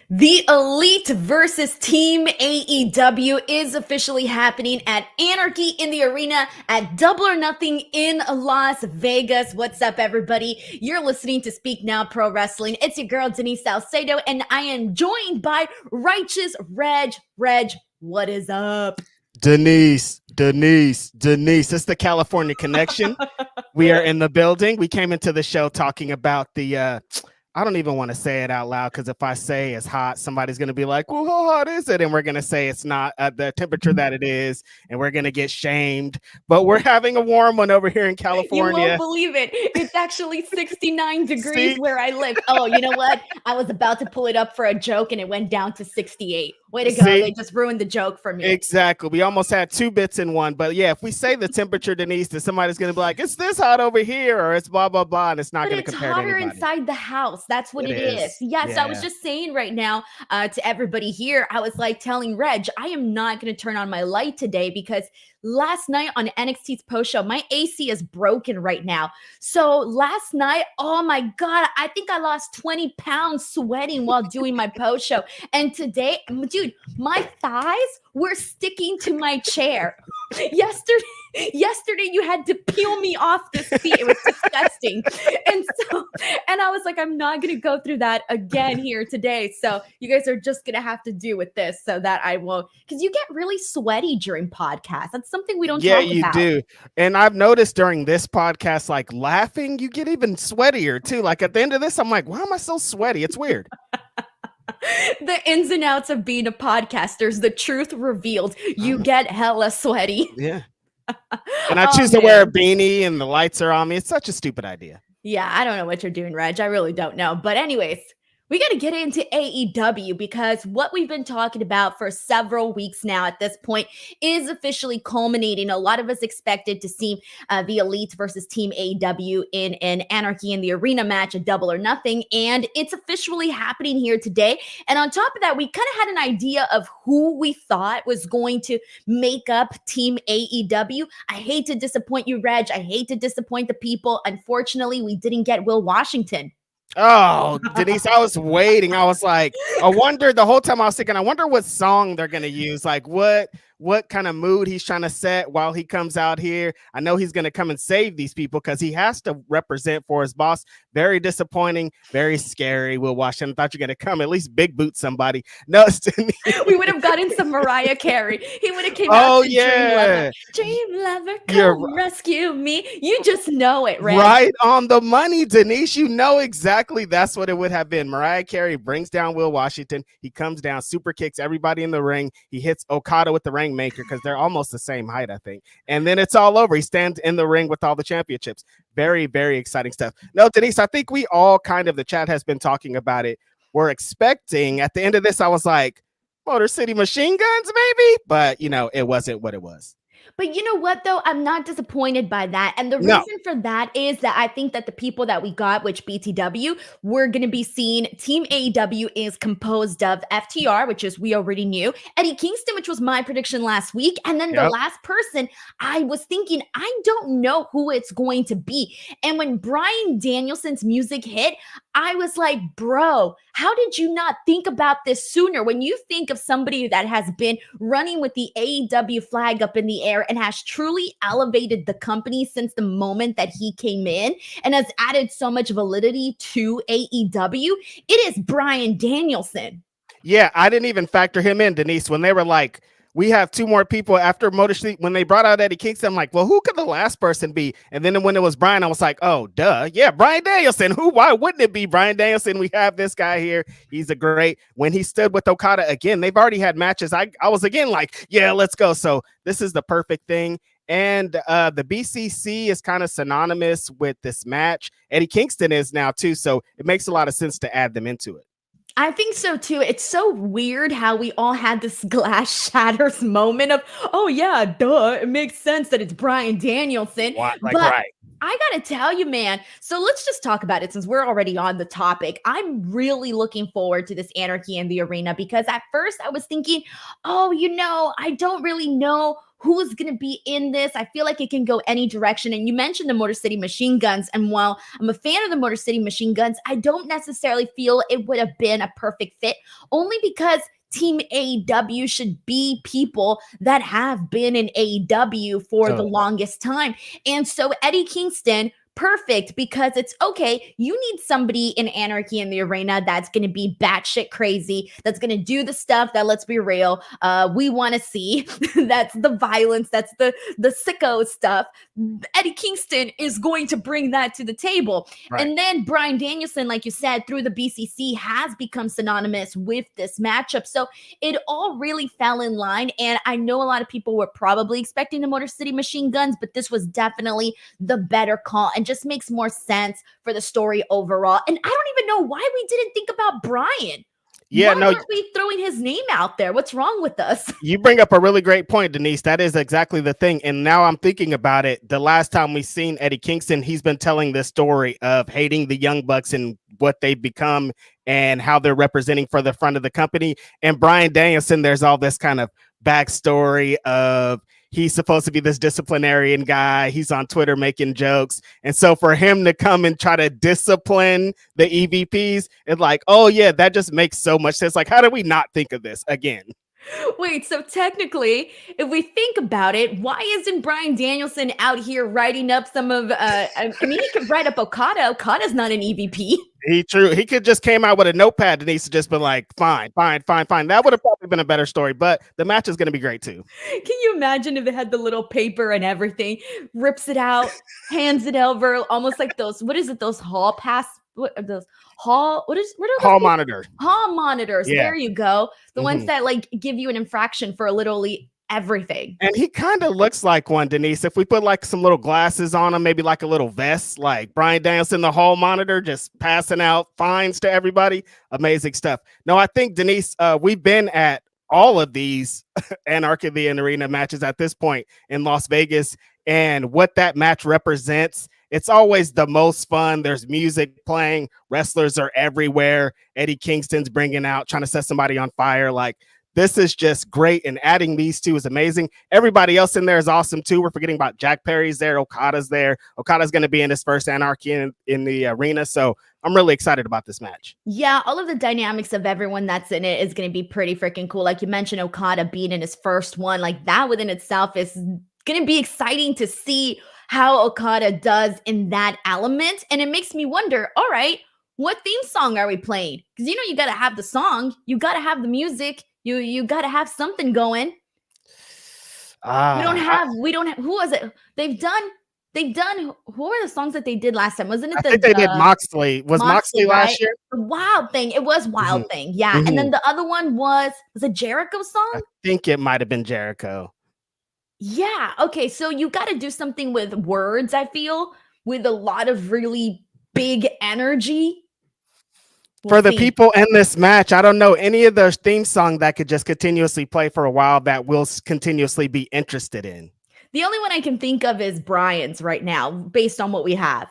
The Elite versus Team AEW is officially happening at Anarchy in the Arena at Double or Nothing in Las Vegas. What's up, everybody? You're listening to Speak Now Pro Wrestling. It's your girl, Denise Salcedo, and I am joined by Righteous Reg. Reg, what is up? Denise. It's the California connection. We are in the building. We came into the show talking about the I don't even want to say it out loud because if I say it's hot, somebody's going to be like, well, how hot is it? And we're going to say it's not at the temperature that it is, and we're going to get shamed. But we're having a warm one over here in California. You won't believe it. It's actually 69 degrees where I live. Oh, you know what? I was about to pull it up for a joke, and it went down to 68. Way to go. They just ruined the joke for me. Exactly. We almost had two bits in one. But yeah, if we say the temperature, Denise, then somebody's going to be like, it's this hot over here, or it's blah, blah, blah. And it's not going to compare to anybody. It's hotter inside the house. That's what it is. Yes, yeah. I was just saying right now to everybody here, I was like telling Reg, I am not going to turn on my light today because last night on NXT's post show, my AC is broken right now. So last night, oh my God, I think I lost 20 pounds sweating while doing my post show. And today, dude, my thighs were sticking to my chair. Yesterday you had to peel me off the seat. It was disgusting. And I was like, I'm not going to go through that again here today. So you guys are just going to have to do with this so that I won't, because you get really sweaty during podcasts. That's something we don't talk about. Yeah, you do. And I've noticed during this podcast, like laughing, you get even sweatier too. Like at the end of this, I'm like, why am I so sweaty? It's weird. The ins and outs of being a podcaster is the truth revealed. You get hella sweaty. Yeah. And I choose to wear a beanie and the lights are on me. It's such a stupid idea. Yeah, I don't know what you're doing, Reg. I really don't know. But anyways, we got to get into AEW because what we've been talking about for several weeks now at this point is officially culminating. A lot of us expected to see the Elite versus Team AEW in an Anarchy in the Arena match, a Double or Nothing, and it's officially happening here today. And on top of that, we kind of had an idea of who we thought was going to make up Team AEW. I hate to disappoint you, Reg. I hate to disappoint the people. Unfortunately, we didn't get Will Washington. Oh, Denise, I was waiting. I was like, I wonder the whole time I was thinking, I wonder what song they're going to use. Like what kind of mood he's trying to set while he comes out here. I know he's going to come and save these people because he has to represent for his boss. Very disappointing, very scary. Will Washington, thought you're going to come at least big boot somebody. No, we would have gotten some Mariah Carey. He would have came out to Dream Lover, come rescue me. You just know it, right? Right on the money, Denise. You know exactly that's what it would have been. Mariah Carey brings down Will Washington. He comes down, super kicks everybody in the ring. He hits Okada with the Rainmaker because they're almost the same height, I think. And then it's all over. He stands in the ring with all the championships. Very, very exciting stuff. No, Denise, I think we all kind of, the chat has been talking about it. We're expecting at the end of this, I was like, Motor City Machine Guns, maybe, but it wasn't what it was. But you know what, though? I'm not disappointed by that. And the reason for that is that I think that the people that we got, which BTW, we're going to be seeing Team AEW is composed of FTR, which is we already knew, Eddie Kingston, which was my prediction last week. And then the last person, I was thinking, I don't know who it's going to be. And when Bryan Danielson's music hit, I was like, bro, how did you not think about this sooner? When you think of somebody that has been running with the AEW flag up in the air and has truly elevated the company since the moment that he came in and has added so much validity to AEW, it is Bryan Danielson. Yeah, I didn't even factor him in, Denise, when they were like, we have two more people after Motor City. When they brought out Eddie Kingston, I'm like, well, who could the last person be? And then when it was Bryan, I was like, oh, duh. Yeah, Bryan Danielson. Why wouldn't it be Bryan Danielson? We have this guy here. He's a great. When he stood with Okada again, they've already had matches. I was again like, yeah, let's go. So this is the perfect thing. And the BCC is kind of synonymous with this match. Eddie Kingston is now too. So it makes a lot of sense to add them into it. I think so too. It's so weird how we all had this glass shatters moment of, oh yeah, duh. It makes sense that it's Bryan Danielson. What? Like, but right. I gotta tell you, man. So let's just talk about it since we're already on the topic. I'm really looking forward to this Anarchy in the Arena because at first I was thinking, oh, I don't really know who's going to be in this. I feel like it can go any direction. And you mentioned the Motor City Machine Guns. And while I'm a fan of the Motor City Machine Guns, I don't necessarily feel it would have been a perfect fit, only because Team AEW should be people that have been in AEW for the longest time. And so Eddie Kingston, perfect, because it's okay. You need somebody in Anarchy in the Arena that's going to be batshit crazy, that's going to do the stuff that, let's be real, we want to see. That's the violence, that's the sicko stuff. Eddie Kingston is going to bring that to the table. Right. And then Bryan Danielson, like you said, through the BCC has become synonymous with this matchup. So it all really fell in line. And I know a lot of people were probably expecting the Motor City Machine Guns, but this was definitely the better call and just makes more sense for the story overall. And I don't even know why we didn't think about Bryan. Yeah, why aren't we throwing his name out there? What's wrong with us? You bring up a really great point, Denise. That is exactly the thing. And now I'm thinking about it. The last time we seen Eddie Kingston, he's been telling this story of hating the Young Bucks and what they've become and how they're representing for the front of the company. And Bryan Danielson, there's all this kind of backstory of he's supposed to be this disciplinarian guy. He's on Twitter making jokes. And so for him to come and try to discipline the EVPs, it's like, oh yeah, that just makes so much sense. Like, how did we not think of this again? Wait, so technically, if we think about it, why isn't Bryan Danielson out here writing up some of, I mean, he could write up Okada. Okada's not an EVP. He could just came out with a notepad and he's just been like, fine. That would have probably been a better story, but the match is going to be great too. Can you imagine if it had the little paper and everything, rips it out, hands it over, almost like those, what is it, those hall pass, what are those? Hall monitors. Hall monitors. Yeah. There you go. The ones that like give you an infraction for literally everything. And he kind of looks like one, Denise. If we put like some little glasses on him, maybe like a little vest, like Bryan Danielson, the hall monitor, just passing out fines to everybody. Amazing stuff. No, I think, Denise, we've been at all of these Anarchy in the Arena matches at this point in Las Vegas, and what that match represents. It's always the most fun. There's music playing. Wrestlers are everywhere. Eddie Kingston's bringing out, trying to set somebody on fire. Like, this is just great. And adding these two is amazing. Everybody else in there is awesome too. We're forgetting about Jack Perry's there. Okada's there. Okada's going to be in his first Anarchy in the arena. So I'm really excited about this match. Yeah, all of the dynamics of everyone that's in it is going to be pretty freaking cool. Like you mentioned, Okada being in his first one, like that within itself is going to be exciting to see how Okada does in that element. And it makes me wonder, all right, what theme song are we playing? Because, you got to have the song. You got to have the music. You got to have something going. We don't have, who was it? They've done, who are the songs that they did last time? Wasn't it I think they did Moxley. Was Moxley last right? year? The Wild Thing. It was Wild Thing. Yeah. Mm-hmm. And then the other one was it Jericho song? I think it might have been Jericho. Yeah. Okay. So you got to do something with words, I feel, with a lot of really big energy. For the people in this match, I don't know any of the theme song that could just continuously play for a while that we'll continuously be interested in. The only one I can think of is Bryan's right now, based on what we have.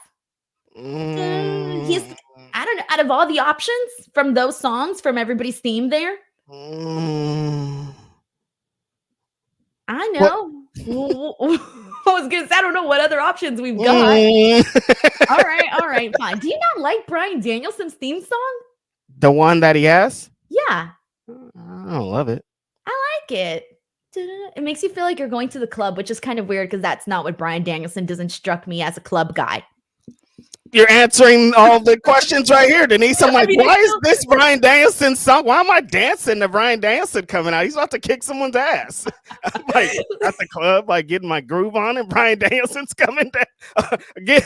He's, I don't know, out of all the options from those songs, from everybody's theme there. I know. I was gonna say I don't know what other options we've got. All right, fine. Do you not like Bryan Danielson's theme song? The one that he has? Yeah. I don't love it. I like it. It makes you feel like you're going to the club, which is kind of weird because that's not what Bryan Danielson doesn't struck me as a club guy. You're answering all the questions right here, Denise. I'm like, why is this Bryan Danielson song? Why am I dancing to Bryan Danielson coming out? He's about to kick someone's ass. I'm like at the club, like getting my groove on, and Bryan Danielson's coming down. Again,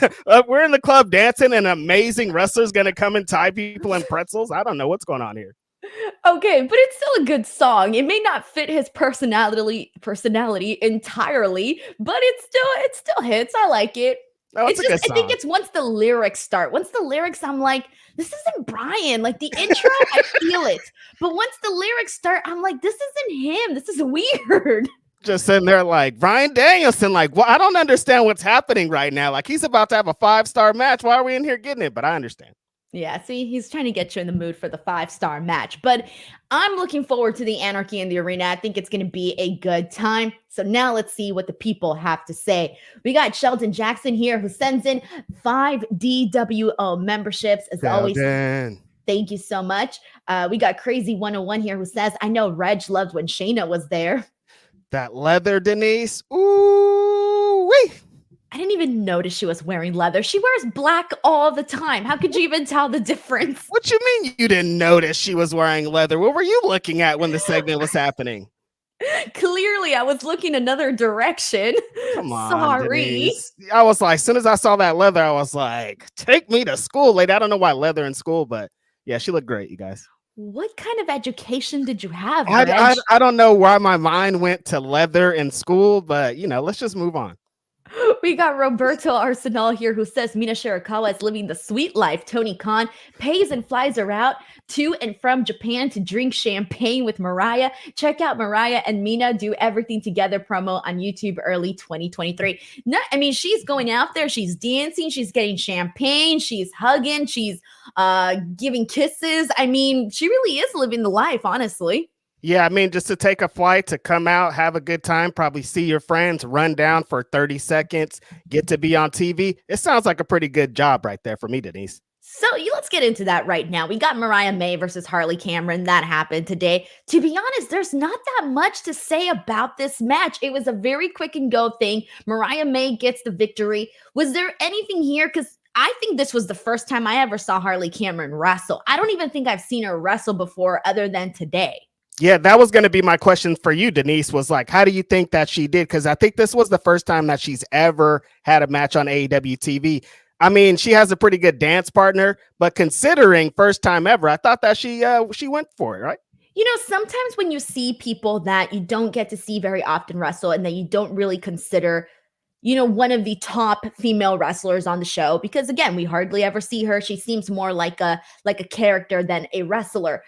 we're in the club dancing, and amazing wrestler's gonna come and tie people in pretzels. I don't know what's going on here. Okay, but it's still a good song. It may not fit his personality entirely, but it still hits. I like it. Oh, it's just, I think it's once the lyrics start. Once the lyrics, I'm like, this isn't Bryan. Like the intro, I feel it. But once the lyrics start, I'm like, this isn't him. This is weird. Just sitting there like Bryan Danielson, like, well, I don't understand what's happening right now. Like he's about to have a 5-star match. Why are we in here getting it? But I understand. Yeah, see, he's trying to get you in the mood for the 5-star match. But I'm looking forward to the Anarchy in the arena. I think it's going to be a good time. So now let's see what the people have to say. We got Sheldon Jackson here who sends in 5 DWO memberships. As always, thank you so much. We got Crazy 101 here who says, I know Reg loved when Shayna was there. That leather, Denise. Ooh-wee. I didn't even notice she was wearing leather. She wears black all the time. How could you even tell the difference? What you mean you didn't notice she was wearing leather? What were you looking at when the segment was happening? Clearly, I was looking another direction. Come on, sorry. Denise. I was like, as soon as I saw that leather, I was like, take me to school, lady. I don't know why leather in school, but yeah, she looked great, you guys. What kind of education did you have? I don't know why my mind went to leather in school, but let's just move on. We got Roberto Arsenal here who says Mina Shirakawa is living the sweet life. Tony Khan pays and flies her out to and from Japan to drink champagne with Mariah. Check out Mariah and Mina do everything together promo on YouTube early 2023. No, I mean, she's going out there. She's dancing. She's getting champagne. She's hugging. She's giving kisses. I mean, she really is living the life, honestly. Yeah, I mean, just to take a flight, to come out, have a good time, probably see your friends, run down for 30 seconds, get to be on TV. It sounds like a pretty good job right there for me, Denise. So let's get into that right now. We got Mariah May versus Harley Cameron. That happened today. To be honest, there's not that much to say about this match. It was a very quick and go thing. Mariah May gets the victory. Was there anything here? Because I think this was the first time I ever saw Harley Cameron wrestle. I don't even think I've seen her wrestle before other than today. Yeah, that was going to be my question for you, Denise, was like, how do you think that she did? Because I think this was the first time that she's ever had a match on AEW TV. I mean, she has a pretty good dance partner, but considering first time ever, I thought that she went for it, right? Sometimes when you see people that you don't get to see very often wrestle and that you don't really consider, one of the top female wrestlers on the show, because again, we hardly ever see her. She seems more like a character than a wrestler.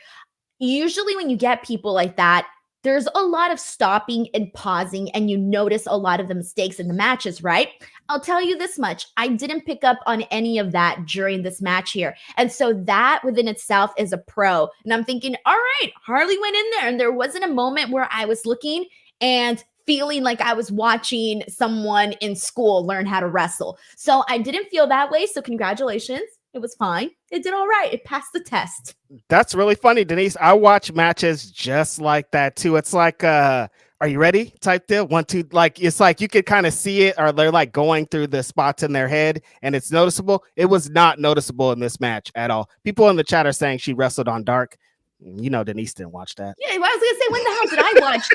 Usually when you get people like that, there's a lot of stopping and pausing, and you notice a lot of the mistakes in the matches, right? I'll tell you this much. I didn't pick up on any of that during this match here. And so that within itself is a pro. And I'm thinking, all right, Harley went in there, and there wasn't a moment where I was looking and feeling like I was watching someone in school learn how to wrestle. So I didn't feel that way. So congratulations. It was fine. It did all right. It passed the test. That's really funny, Denise. I watch matches just like that too. It's like, are you ready? Type deal. 1, 2. Like, it's like you could kind of see it, or they're like going through the spots in their head, and it's noticeable. It was not noticeable in this match at all. People in the chat are saying she wrestled on Dark. Denise didn't watch that. Yeah, I was gonna say, when the hell did I watch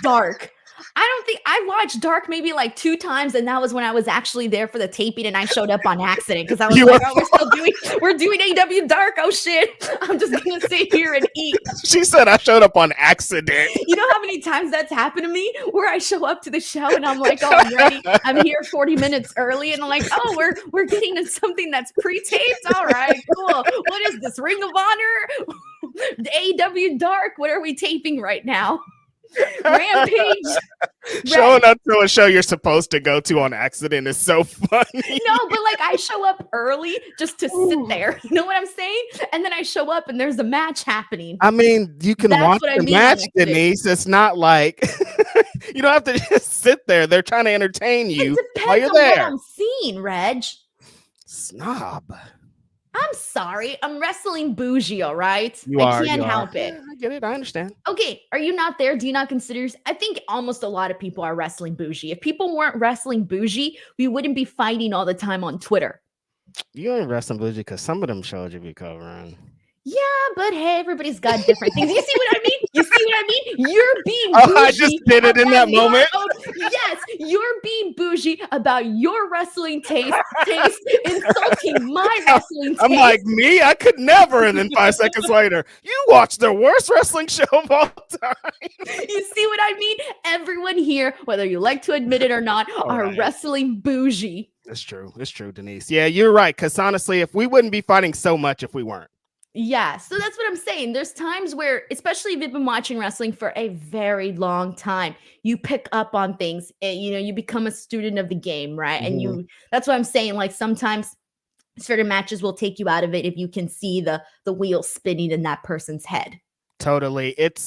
Dark? I don't think I watched Dark maybe like 2 times, and that was when I was actually there for the taping, and I showed up on accident because I was like, "Oh, we're doing AEW Dark. Oh shit! I'm just gonna sit here and eat." She said I showed up on accident. You know how many times that's happened to me, where I show up to the show and I'm like, "Oh, I'm ready. I'm here 40 minutes early," and I'm like, "Oh, we're getting to something that's pre-taped. All right, cool. What is this? Ring of Honor? AEW Dark? What are we taping right now?" Rampage. Showing up to a show you're supposed to go to on accident is so funny. No, but like I show up early just to sit there. You know what I'm saying? And then I show up and there's a match happening. I mean, you can watch the match, Denise. It's not like you don't have to just sit there. They're trying to entertain you while you're there. What I'm seeing, Reg. Snob. I'm sorry. I'm wrestling bougie, all right? I can't help it. I get it. I understand. Okay. Are you not there? Do you not consider? I think almost a lot of people are wrestling bougie. If people weren't wrestling bougie, we wouldn't be fighting all the time on Twitter. You ain't wrestling bougie because some of them shows you be covering. Yeah, but hey, everybody's got different things. You see what I mean? You see what I mean? You're being bougie. I just did it in that moment. Yes, you're being bougie about your wrestling taste, insulting my wrestling taste. I'm like, me? I could never. And then 5 seconds later, you watch the worst wrestling show of all time. You see what I mean? Everyone here, whether you like to admit it or not, are wrestling bougie. It's true. It's true, Denise. Yeah, you're right. Because honestly, if we wouldn't be fighting so much if we weren't. Yeah, so that's what I'm saying. There's times where, especially if you've been watching wrestling for a very long time, you pick up on things and you become a student of the game, right? And that's what I'm saying. Like sometimes certain matches will take you out of it if you can see the wheel spinning in that person's head. Totally. It's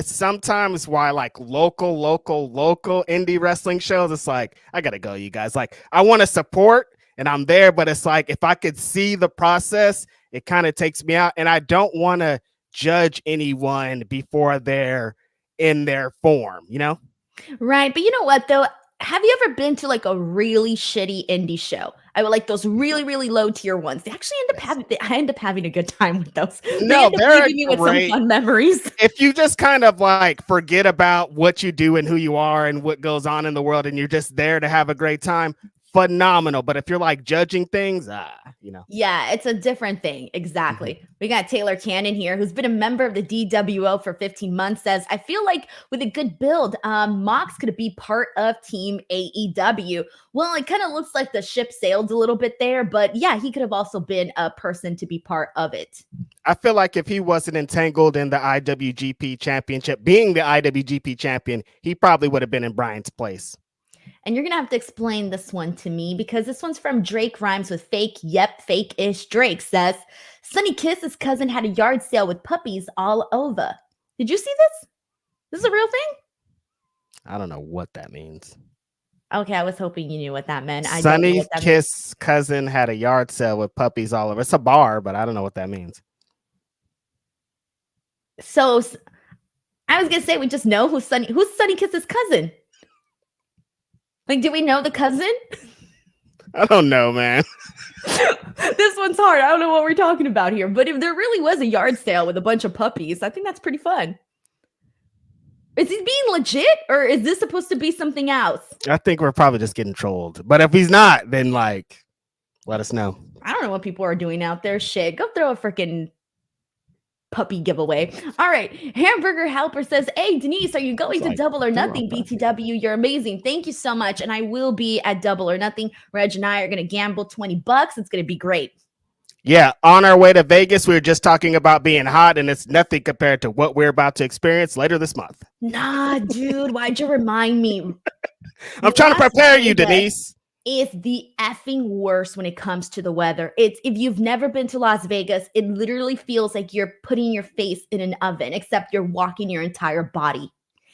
sometimes why like local indie wrestling shows, it's like, I gotta go, you guys. Like, I want to support and I'm there, but it's like if I could see the process, it kind of takes me out. And I don't want to judge anyone before they're in their form, you know? Right. But you know what though? Have you ever been to like a really shitty indie show? I would like those really, really low tier ones. They actually I end up having a good time with those. No, they're leaving me with some fun memories. If you just kind of like forget about what you do and who you are and what goes on in the world, and you're just there to have a great time, phenomenal. But if you're like judging things, Yeah, it's a different thing. Exactly. We got Taylor Cannon here, who's been a member of the DWO for 15 months, says, I feel like with a good build, Mox could be part of Team AEW. Well, it kind of looks like the ship sailed a little bit there, but yeah, he could have also been a person to be part of it. I feel like if he wasn't entangled in the IWGP championship, being the IWGP champion, he probably would have been in Bryan's place. And you're going to have to explain this one to me because this one's from Drake Rhymes with Fake. Yep, fake-ish. Drake says, Sonny Kiss's cousin had a yard sale with puppies all over. Did you see this? This is a real thing? I don't know what that means. Okay, I was hoping you knew what that meant. Sonny Kiss' cousin had a yard sale with puppies all over. It's a bar, but I don't know what that means. So I was going to say we just know who's Sonny Kiss's cousin. Like, do we know the cousin? I don't know, man. This one's hard. I don't know what we're talking about here. But if there really was a yard sale with a bunch of puppies, I think that's pretty fun. Is he being legit or is this supposed to be something else? I think we're probably just getting trolled. But if he's not, then like, let us know. I don't know what people are doing out there. Shit, go throw a freaking puppy giveaway. All right. Hamburger Helper says, hey, Denise, are you going to Double or Nothing? BTW, you're amazing. Thank you so much. And I will be at Double or Nothing. Reg and I are going to gamble $20. It's going to be great. Yeah. On our way to Vegas, we were just talking about being hot, and it's nothing compared to what we're about to experience later this month. Nah, dude. Why'd you remind me? I'm trying to prepare you, Denise. Is the effing worst when it comes to the weather. It's if you've never been to Las Vegas, it literally feels like you're putting your face in an oven, except you're walking your entire body.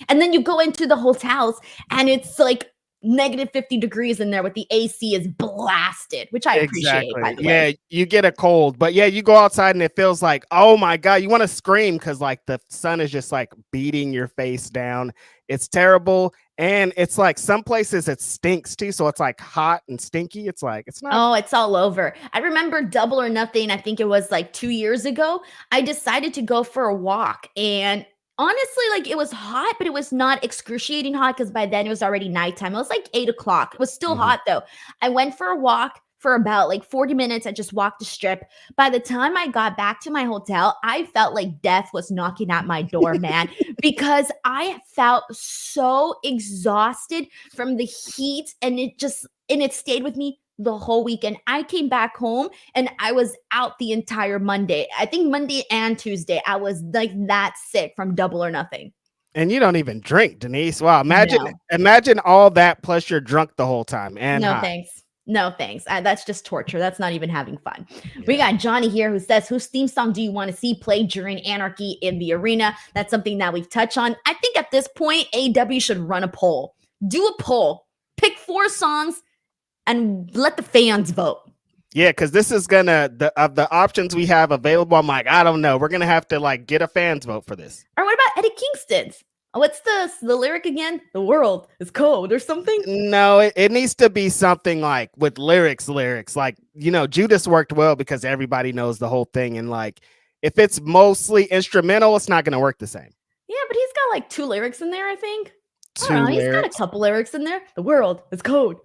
And then you go into the hotels and it's like negative 50 degrees in there with the AC is blasted, which I appreciate, by the way. Yeah, you get a cold, but yeah, you go outside and it feels like, oh my God, you want to scream because like the sun is just like beating your face down. It's terrible. And it's like some places it stinks too. So it's like hot and stinky. It's like, it's not. Oh, it's all over. I remember Double or Nothing. I think it was like 2 years ago. I decided to go for a walk and honestly, like it was hot, but it was not excruciating hot because by then it was already nighttime. It was like 8 o'clock. It was still hot though. I went for a walk for about like 40 minutes. I just walked the strip. By the time I got back to my hotel, I felt like death was knocking at my door, man, because I felt so exhausted from the heat and it stayed with me the whole weekend. I came back home and I was out the entire Monday. I think Monday and Tuesday, I was like that sick from Double or Nothing. And you don't even drink, Denise. Wow. Imagine all that plus you're drunk the whole time. And no, thanks. No, thanks. That's just torture. That's not even having fun. Yeah. We got Johnny here who says, whose theme song do you want to see played during Anarchy in the arena? That's something that we've touched on. I think at this point, AEW should run a poll. Do a poll. Pick 4 songs and let the fans vote. Yeah, because this is of the options we have available, I'm like, I don't know. We're going to have to like get a fans vote for this. Or what about Eddie Kingston's? What's the lyric again? The world is cold or something? No, it needs to be something like with lyrics. Like, Judas worked well because everybody knows the whole thing. And like, if it's mostly instrumental, it's not going to work the same. Yeah, but he's got like 2 lyrics in there, I think. He's got a couple lyrics in there. The world is cold.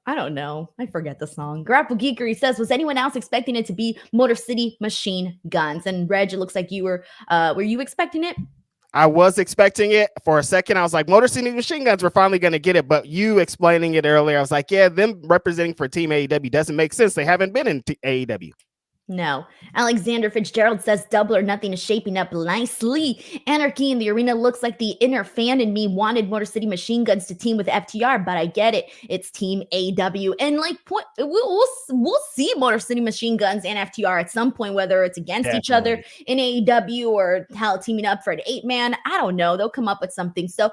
I don't know. I forget the song. Grapple Geekery says, was anyone else expecting it to be Motor City Machine Guns? And Reg, it looks like you were you expecting it? I was expecting it. For a second, I was like, Motor City Machine Guns, we're finally going to get it. But you explaining it earlier, I was like, yeah, them representing for Team AEW doesn't make sense. They haven't been in AEW. No. Alexander Fitzgerald says Double or Nothing is shaping up nicely. Anarchy in the arena looks like the inner fan in me wanted Motor City Machine Guns to team with FTR, but I get it. It's Team AEW. And we'll see Motor City Machine Guns and FTR at some point, whether it's against each other in AEW or hell teaming up for an 8-man. I don't know. They'll come up with something. So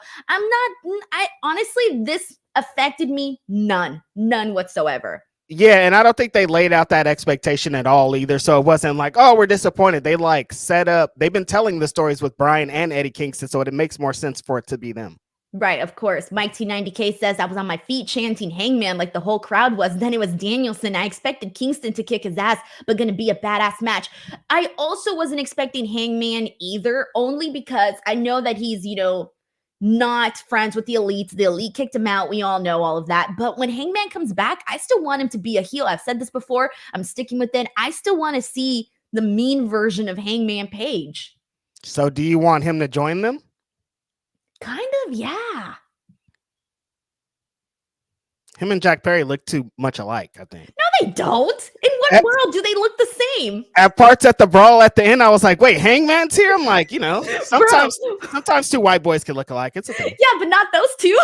honestly, this affected me none whatsoever. Yeah, and I don't think they laid out that expectation at all either. So it wasn't like, oh, we're disappointed. They like set up, they've been telling the stories with Brian and Eddie Kingston, so it makes more sense for it to be them. Right, of course. Mike T90K says, I was on my feet chanting Hangman like the whole crowd was. Then it was Danielson. I expected Kingston to kick his ass, but going to be a badass match. I also wasn't expecting Hangman either, only because I know that he's, not friends with the Elite. The Elite kicked him out. We all know all of that. But when Hangman comes back, I still want him to be a heel. I've said this before. I'm sticking with it. I still want to see the mean version of Hangman Page. So do you want him to join them? Kind of, yeah. Him and Jack Perry look too much alike, I think. No, they don't. In what world do they look the same? At parts at the brawl at the end, I was like, wait, Hangman's here? I'm like, sometimes two white boys can look alike. It's okay. Yeah, but not those two.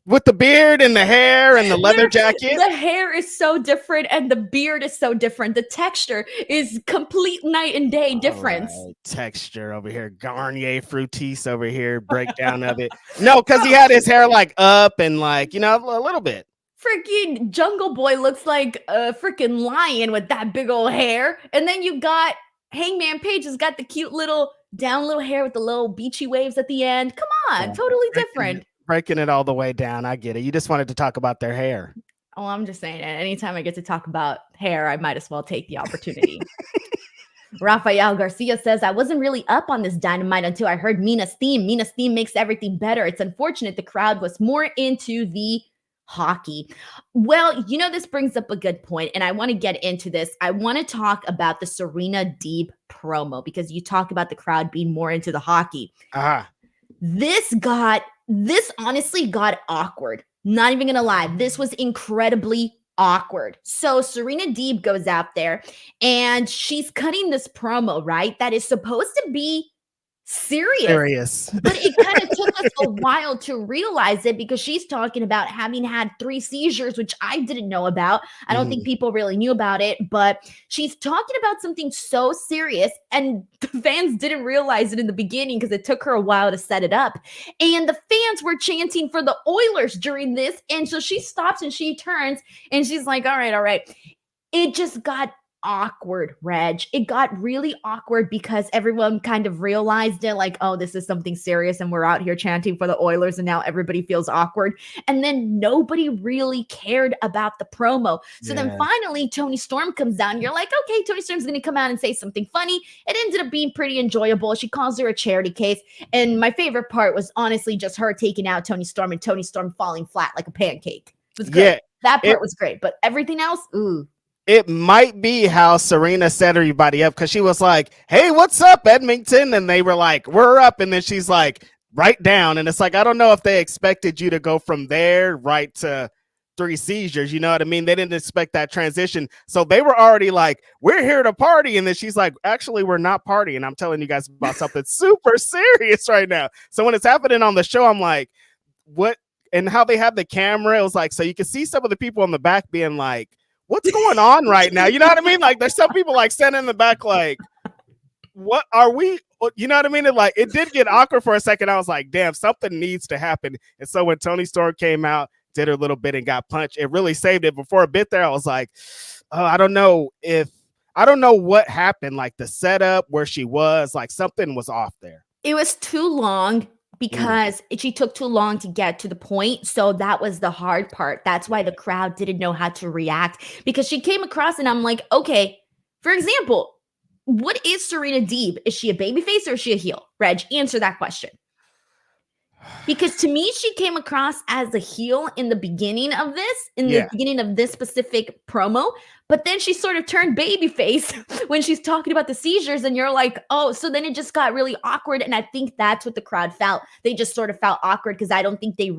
With the beard and the hair and the leather jacket. The hair is so different and the beard is so different. The texture is complete night and day difference. Right. Texture over here. Garnier Fructis over here. Breakdown of it. No, because he had his hair like up and like, a little bit. Freaking Jungle Boy looks like a freaking lion with that big old hair. And then you got Hangman Page has got the cute little down little hair with the little beachy waves at the end. Come on, totally different. Breaking it all the way down. I get it. You just wanted to talk about their hair. Oh, I'm just saying, anytime I get to talk about hair, I might as well take the opportunity. Rafael Garcia says, I wasn't really up on this Dynamite until I heard Mina's theme. Mina's theme makes everything better. It's unfortunate the crowd was more into the hockey. Well, this brings up a good point, and I want to get into this. I want to talk about the Serena Deeb promo because you talk about the crowd being more into the hockey. This honestly got awkward. Not even gonna lie. This was incredibly awkward. So Serena Deeb goes out there and she's cutting this promo, right? That is supposed to be serious. But it kind of took us a while to realize it because she's talking about having had 3 seizures, which I didn't know about. I don't think people really knew about it, but she's talking about something so serious and the fans didn't realize it in the beginning because it took her a while to set it up. And the fans were chanting for the Oilers during this. And so she stops and she turns and she's like, all right. It just got awkward, Reg. It got really awkward because everyone kind of realized it like, oh, this is something serious and we're out here chanting for the Oilers and now everybody feels awkward. And then nobody really cared about the promo. So then finally Toni Storm comes down. You're like, okay, Toni Storm's going to come out and say something funny. It ended up being pretty enjoyable. She calls her a charity case. And my favorite part was honestly just her taking out Toni Storm and Toni Storm falling flat like a pancake. It was great. Yeah, that part was great. But everything else, ooh. It might be how Serena set everybody up because she was like, hey, what's up, Edmonton? And they were like, we're up. And then she's like, right down. And it's like, I don't know if they expected you to go from there right to 3 seizures. You know what I mean? They didn't expect that transition. So they were already like, we're here to party. And then she's like, actually, we're not partying. I'm telling you guys about something super serious right now. So when it's happening on the show, I'm like, what? And how they have the camera, it was like, so you can see some of the people in the back being like, what's going on right now? You know what I mean? Like there's some people like standing in the back like, what are we? You know what I mean? It did get awkward for a second. I was like, damn, something needs to happen. And so when Toni Storm came out, did her little bit and got punched, it really saved it. Before a bit there, I was like, oh, I don't know what happened. Like the setup where she was, like something was off there. It was too long. Because she took too long to get to the point. So that was the hard part. That's why the crowd didn't know how to react. Because she came across and I'm like, okay, for example, what is Serena Deeb? Is she a babyface or is she a heel? Reg, answer that question. Because to me, she came across as a heel in the beginning of this specific promo, but then she sort of turned babyface when she's talking about the seizures, and you're like, oh, so then it just got really awkward, and I think that's what the crowd felt. They just sort of felt awkward because I don't think they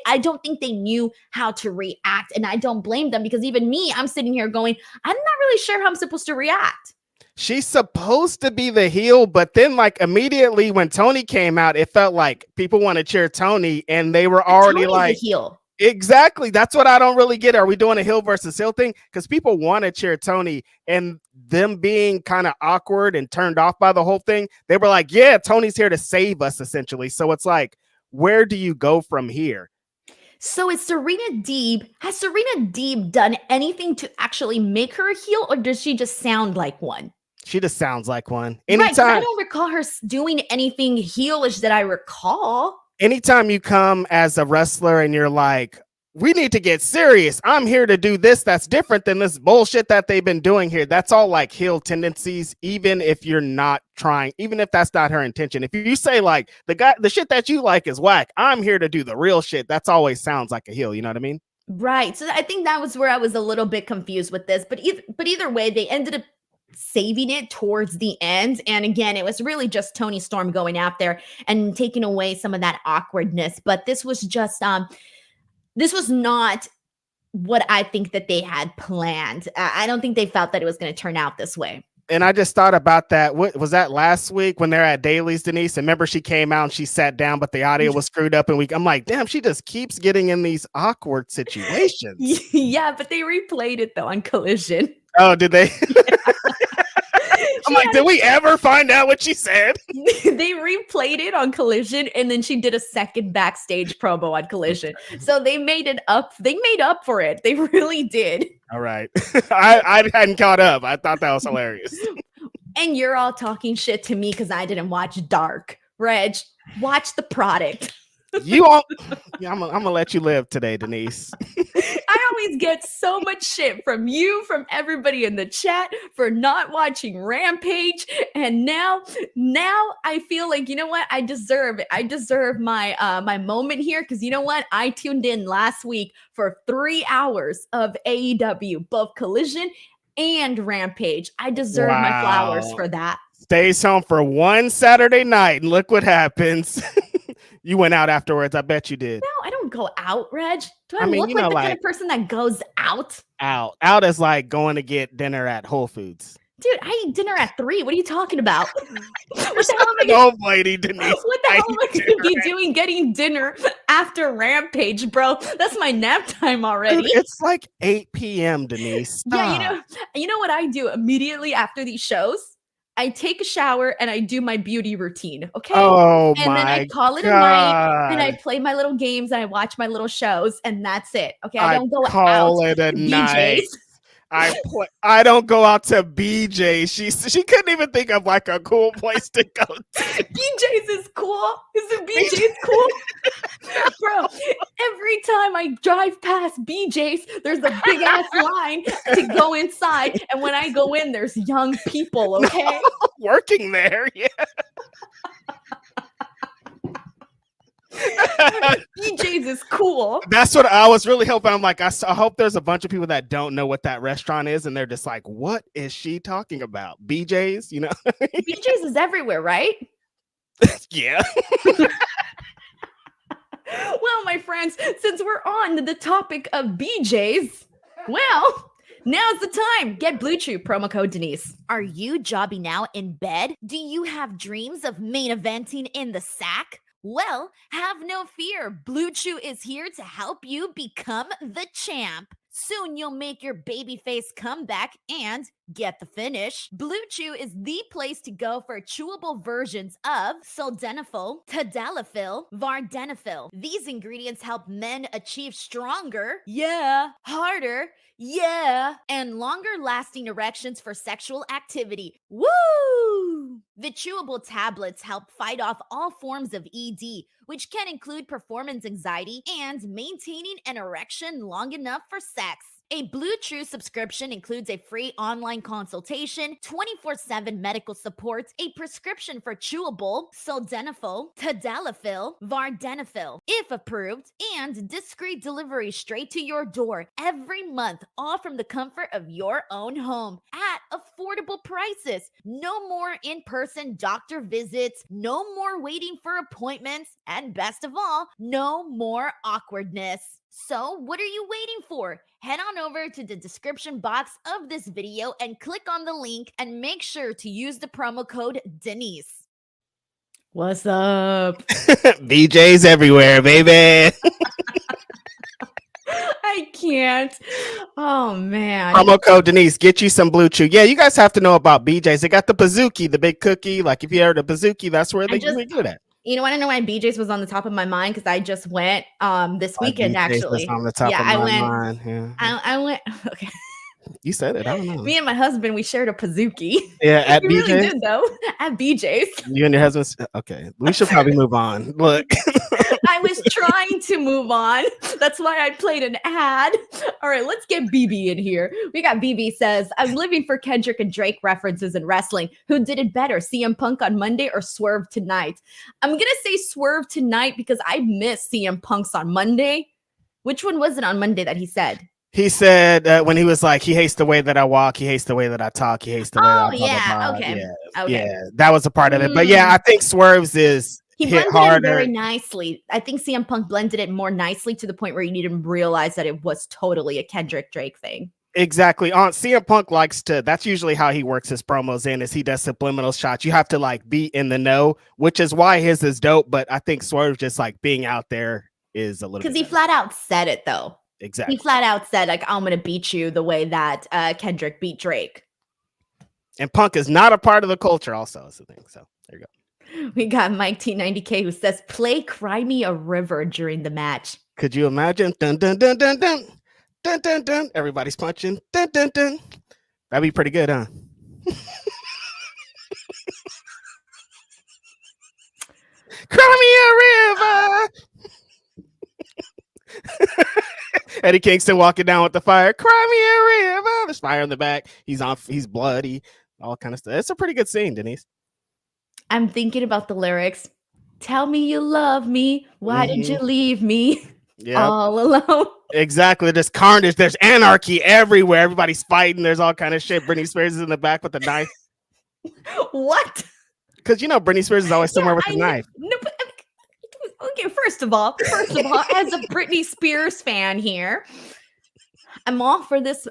I don't think they knew how to react, and I don't blame them because even me, I'm sitting here going, I'm not really sure how I'm supposed to react. She's supposed to be the heel, but then like immediately when Tony came out, it felt like people want to cheer Tony and they were already Tony's like the heel. Exactly. That's what I don't really get. Are we doing a heel versus heel thing? Because people want to cheer Tony, and them being kind of awkward and turned off by the whole thing, they were like, yeah, Tony's here to save us, essentially. So it's like, where do you go from here? So is Serena Deeb, has Serena Deeb done anything to actually make her a heel, or does she just sound like one? She just sounds like one. Anytime, right, I don't recall her doing anything heelish that I recall. Anytime you come as a wrestler and you're like, we need to get serious. I'm here to do this. That's different than this bullshit that they've been doing here. That's all like heel tendencies, even if you're not trying, even if that's not her intention. If you say like the shit that you like is whack, I'm here to do the real shit. That's always sounds like a heel. You know what I mean? Right. So I think that was where I was a little bit confused with this, but either way, they ended up saving it towards the end. And again, it was really just Toni Storm going out there and taking away some of that awkwardness. But this was just, this was not what I think that they had planned. I don't think they felt that it was going to turn out this way. And I just thought about that. What was that last week when they're at Daly's, Denise? And remember, she came out and she sat down, but the audio was screwed up. And I'm like, damn, she just keeps getting in these awkward situations. Yeah, but they replayed it though on Collision. Oh, did they? I'm like, did we ever find out what she said? They replayed it on Collision, and then she did a second backstage promo on Collision. So they made it up. They made up for it. They really did. All right. I hadn't caught up. I thought that was hilarious. And you're all talking shit to me because I didn't watch Dark. Reg, watch the product. You all, yeah, I'm gonna let you live today, Denise. I always get so much shit from you, from everybody in the chat for not watching Rampage, and now I feel like, you know what, I deserve it. I deserve my my moment here because you know what, I tuned in last week for 3 hours of AEW, both Collision and Rampage. I deserve my flowers for that. Stays home for one Saturday night, and look what happens. You went out afterwards. I bet you did. No, I don't go out, Reg. Do I look like the kind of person that goes out? Out is like going to get dinner at Whole Foods. Dude, I eat dinner at 3. What are you talking about? What the hell am I going lady, Denise? What the hell am I going to be doing getting dinner after Rampage, bro? That's my nap time already. Dude, it's like 8 p.m., Denise. Stop. Yeah, you know what I do immediately after these shows? I take a shower and I do my beauty routine, okay? Oh, and then I call it a night, and I play my little games and I watch my little shows, and that's it. Okay, I don't go out it a to night. BJ's. I don't go out to BJ's. She couldn't even think of like a cool place to go to. BJ's is cool. Isn't BJ's cool? Bro, every time I drive past BJ's, there's a big ass line to go inside. And when I go in, there's young people, okay? Working there, yeah. BJ's is cool. That's what I was really hoping. I'm like, I hope there's a bunch of people that don't know what that restaurant is, and they're just like, what is she talking about? BJ's, you know? BJ's is everywhere, right? Yeah. Well, my friends, since we're on the topic of BJ's, well, now's the time. Get Blue Chew, promo code Denise. Are you jobbing out in bed? Do you have dreams of main eventing in the sack? Well, have no fear. Blue Chew is here to help you become the champ. Soon you'll make your babyface comeback and get the finish. Blue Chew is the place to go for chewable versions of sildenafil, tadalafil, vardenafil. These ingredients help men achieve stronger, harder, and longer lasting erections for sexual activity. Woo! The chewable tablets help fight off all forms of ED, which can include performance anxiety and maintaining an erection long enough for sex. A Blue Chew subscription includes a free online consultation, 24/7 medical support, a prescription for chewable, sildenafil, tadalafil, vardenafil, if approved, and discreet delivery straight to your door every month, all from the comfort of your own home at affordable prices. No more in-person doctor visits, no more waiting for appointments, and best of all, no more awkwardness. So what are you waiting for? Head on over to the description box of this video and click on the link and make sure to use the promo code Denise. What's up? BJ's everywhere, baby. I can't. Oh, man. Promo code Denise. Get you some Blue Chew. Yeah, you guys have to know about BJ's. They got the Bazooki, the big cookie. Like if you heard of Bazooki, that's where they do that. You know, I don't know why BJ's was on the top of my mind because I just went this weekend, actually. On the top of my mind. Yeah. I went. Okay. You said it. I don't know. Me and my husband, we shared a Pazookie. Yeah, at we BJ's. Really did, though. At BJ's. You and your husband. Okay, we should probably move on. Look. I was trying to move on. That's why I played an ad. All right, let's get BB in here. We got BB says, I'm living for Kendrick and Drake references in wrestling. Who did it better, CM Punk on Monday or Swerve tonight? I'm going to say Swerve tonight because I missed CM Punk's on Monday. Which one was it on Monday that he said? He said when he was like, he hates the way that I walk, he hates the way that I talk, he hates the way that I talk. Okay. Yeah, that was a part of it. But yeah, I think Swerve's is he blended it very nicely. I think CM Punk blended it more nicely to the point where you didn't realize that it was totally a Kendrick Drake thing. Exactly. CM Punk likes to, that's usually how he works his promos in, is he does subliminal shots. You have to like be in the know, which is why his is dope. But I think Swerve just like being out there is a little bit. Because he flat out said it though. Exactly. He flat out said, like, I'm going to beat you the way that Kendrick beat Drake. And Punk is not a part of the culture also is the thing. So there you go. We got Mike T90K who says, play Cry Me a River during the match. Could you imagine? Dun, dun, dun, dun, dun, dun, dun, dun. Everybody's punching. Dun, dun, dun. That'd be pretty good, huh? Cry me a river. Eddie Kingston walking down with the fire. Cry me a river. There's fire in the back. He's bloody. All kind of stuff. It's a pretty good scene, Denise. I'm thinking about the lyrics. Tell me you love me. Why did you leave me all alone? Exactly. There's carnage. There's anarchy everywhere. Everybody's fighting. There's all kind of shit. Britney Spears is in the back with a knife. What? Because you know Britney Spears is always somewhere with a knife. No, but okay, first of all, as a Britney Spears fan here, I'm all for this.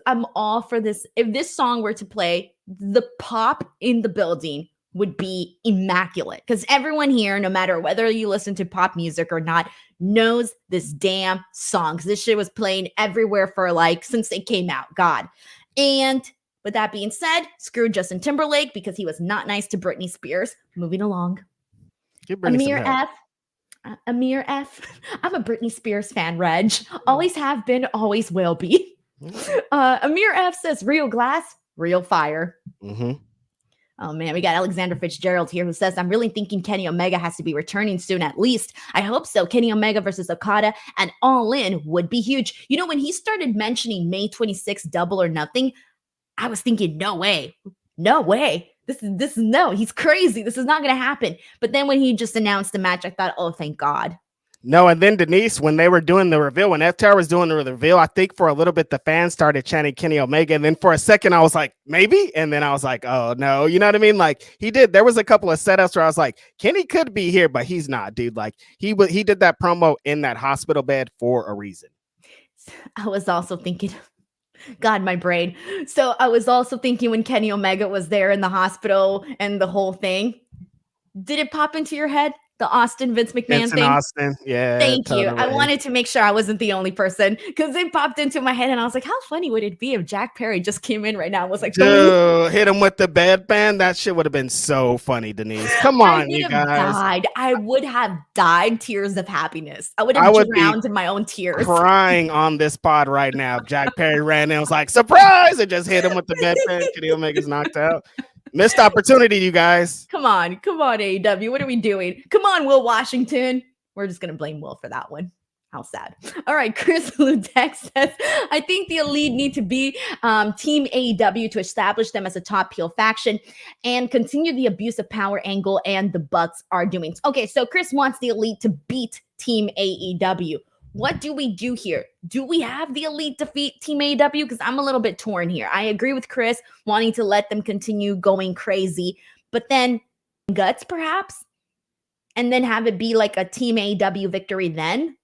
If this song were to play, the pop in the building would be immaculate because everyone here, no matter whether you listen to pop music or not, knows this damn song. This shit was playing everywhere for like since they came out. God. And with that being said, screw Justin Timberlake because he was not nice to Britney Spears. Moving along. Amir F. I'm a Britney Spears fan, Reg. Always have been, always will be. Amir F says, real glass, real fire. Mm-hmm. Oh, man, we got Alexander Fitzgerald here who says, I'm really thinking Kenny Omega has to be returning soon at least. I hope so. Kenny Omega versus Okada and All In would be huge. You know, when he started mentioning May 26th, Double or Nothing, I was thinking, no way. No way. This is no, he's crazy. This is not going to happen. But then when he just announced the match, I thought, oh, thank God. No, and then Denise, when they were doing the reveal, when FTR was doing the reveal, I think for a little bit the fans started chanting Kenny Omega, and then for a second I was like, maybe, and then I was like, oh no, you know what I mean? Like there was a couple of setups where I was like, Kenny could be here, but he's not, dude. Like he did that promo in that hospital bed for a reason. I was also thinking, God, my brain. So I was also thinking when Kenny Omega was there in the hospital and the whole thing, did it pop into your head? The Austin Vince McMahon thing. Austin, yeah. Thank you. I wanted to make sure I wasn't the only person because it popped into my head, and I was like, "How funny would it be if Jack Perry just came in right now and was like, dude, hit him with the bedpan? That shit would have been so funny, Denise. Come on, you guys. I would have died tears of happiness. I would have drowned in my own tears, crying on this pod right now. Jack Perry ran in and was like, "Surprise!" and just hit him with the bedpan. Kenny Omega's knocked out. Missed opportunity, you guys. Come on, AEW. What are we doing? Come on, Will Washington. We're just gonna blame Will for that one. How sad. All right, Chris Ludek says, I think the Elite need to be Team AEW to establish them as a top heel faction and continue the abuse of power angle and the Bucks are doing. Okay, so Chris wants the Elite to beat Team AEW. What do we do here? Do we have the Elite defeat Team AEW? Because I'm a little bit torn here. I agree with Chris wanting to let them continue going crazy, but then guts perhaps, and then have it be like a Team AEW victory then.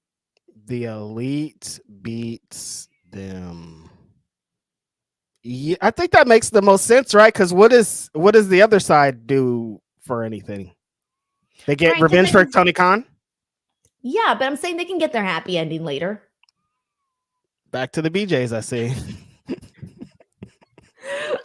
The Elite beats them. Yeah, I think that makes the most sense, right? Because what does the other side do for anything? They get revenge for Tony Khan? Yeah, but I'm saying they can get their happy ending later. Back to the BJs, I see.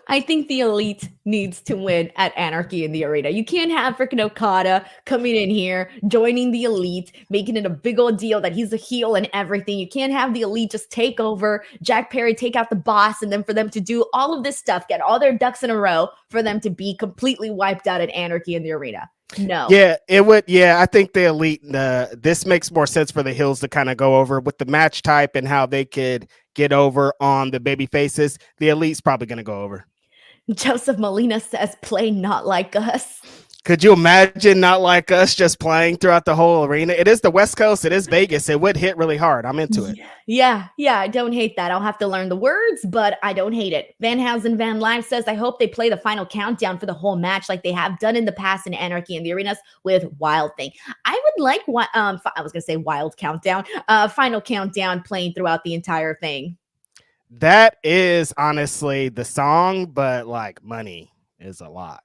I think the Elite needs to win at Anarchy in the Arena. You can't have freaking Okada coming in here, joining the Elite, making it a big old deal that he's a heel and everything. You can't have the Elite just take over, Jack Perry take out the boss, and then for them to do all of this stuff, get all their ducks in a row, for them to be completely wiped out at Anarchy in the Arena. No. Yeah, it would. Yeah, I think the Elite, this makes more sense for the Hills to kind of go over with the match type and how they could get over on the baby faces. The Elite's probably going to go over. Joseph Molina says, play Not Like Us. Could you imagine Not Like Us just playing throughout the whole arena? It is the West Coast. It is Vegas. It would hit really hard. I'm into it. Yeah. I don't hate that. I'll have to learn the words, but I don't hate it. Van Housen Van Live says, I hope they play the final countdown for the whole match like they have done in the past in Anarchy in the Arenas with Wild Thing. I would like what I was going to say Wild Countdown, final countdown playing throughout the entire thing. That is honestly the song, but like money is a lot.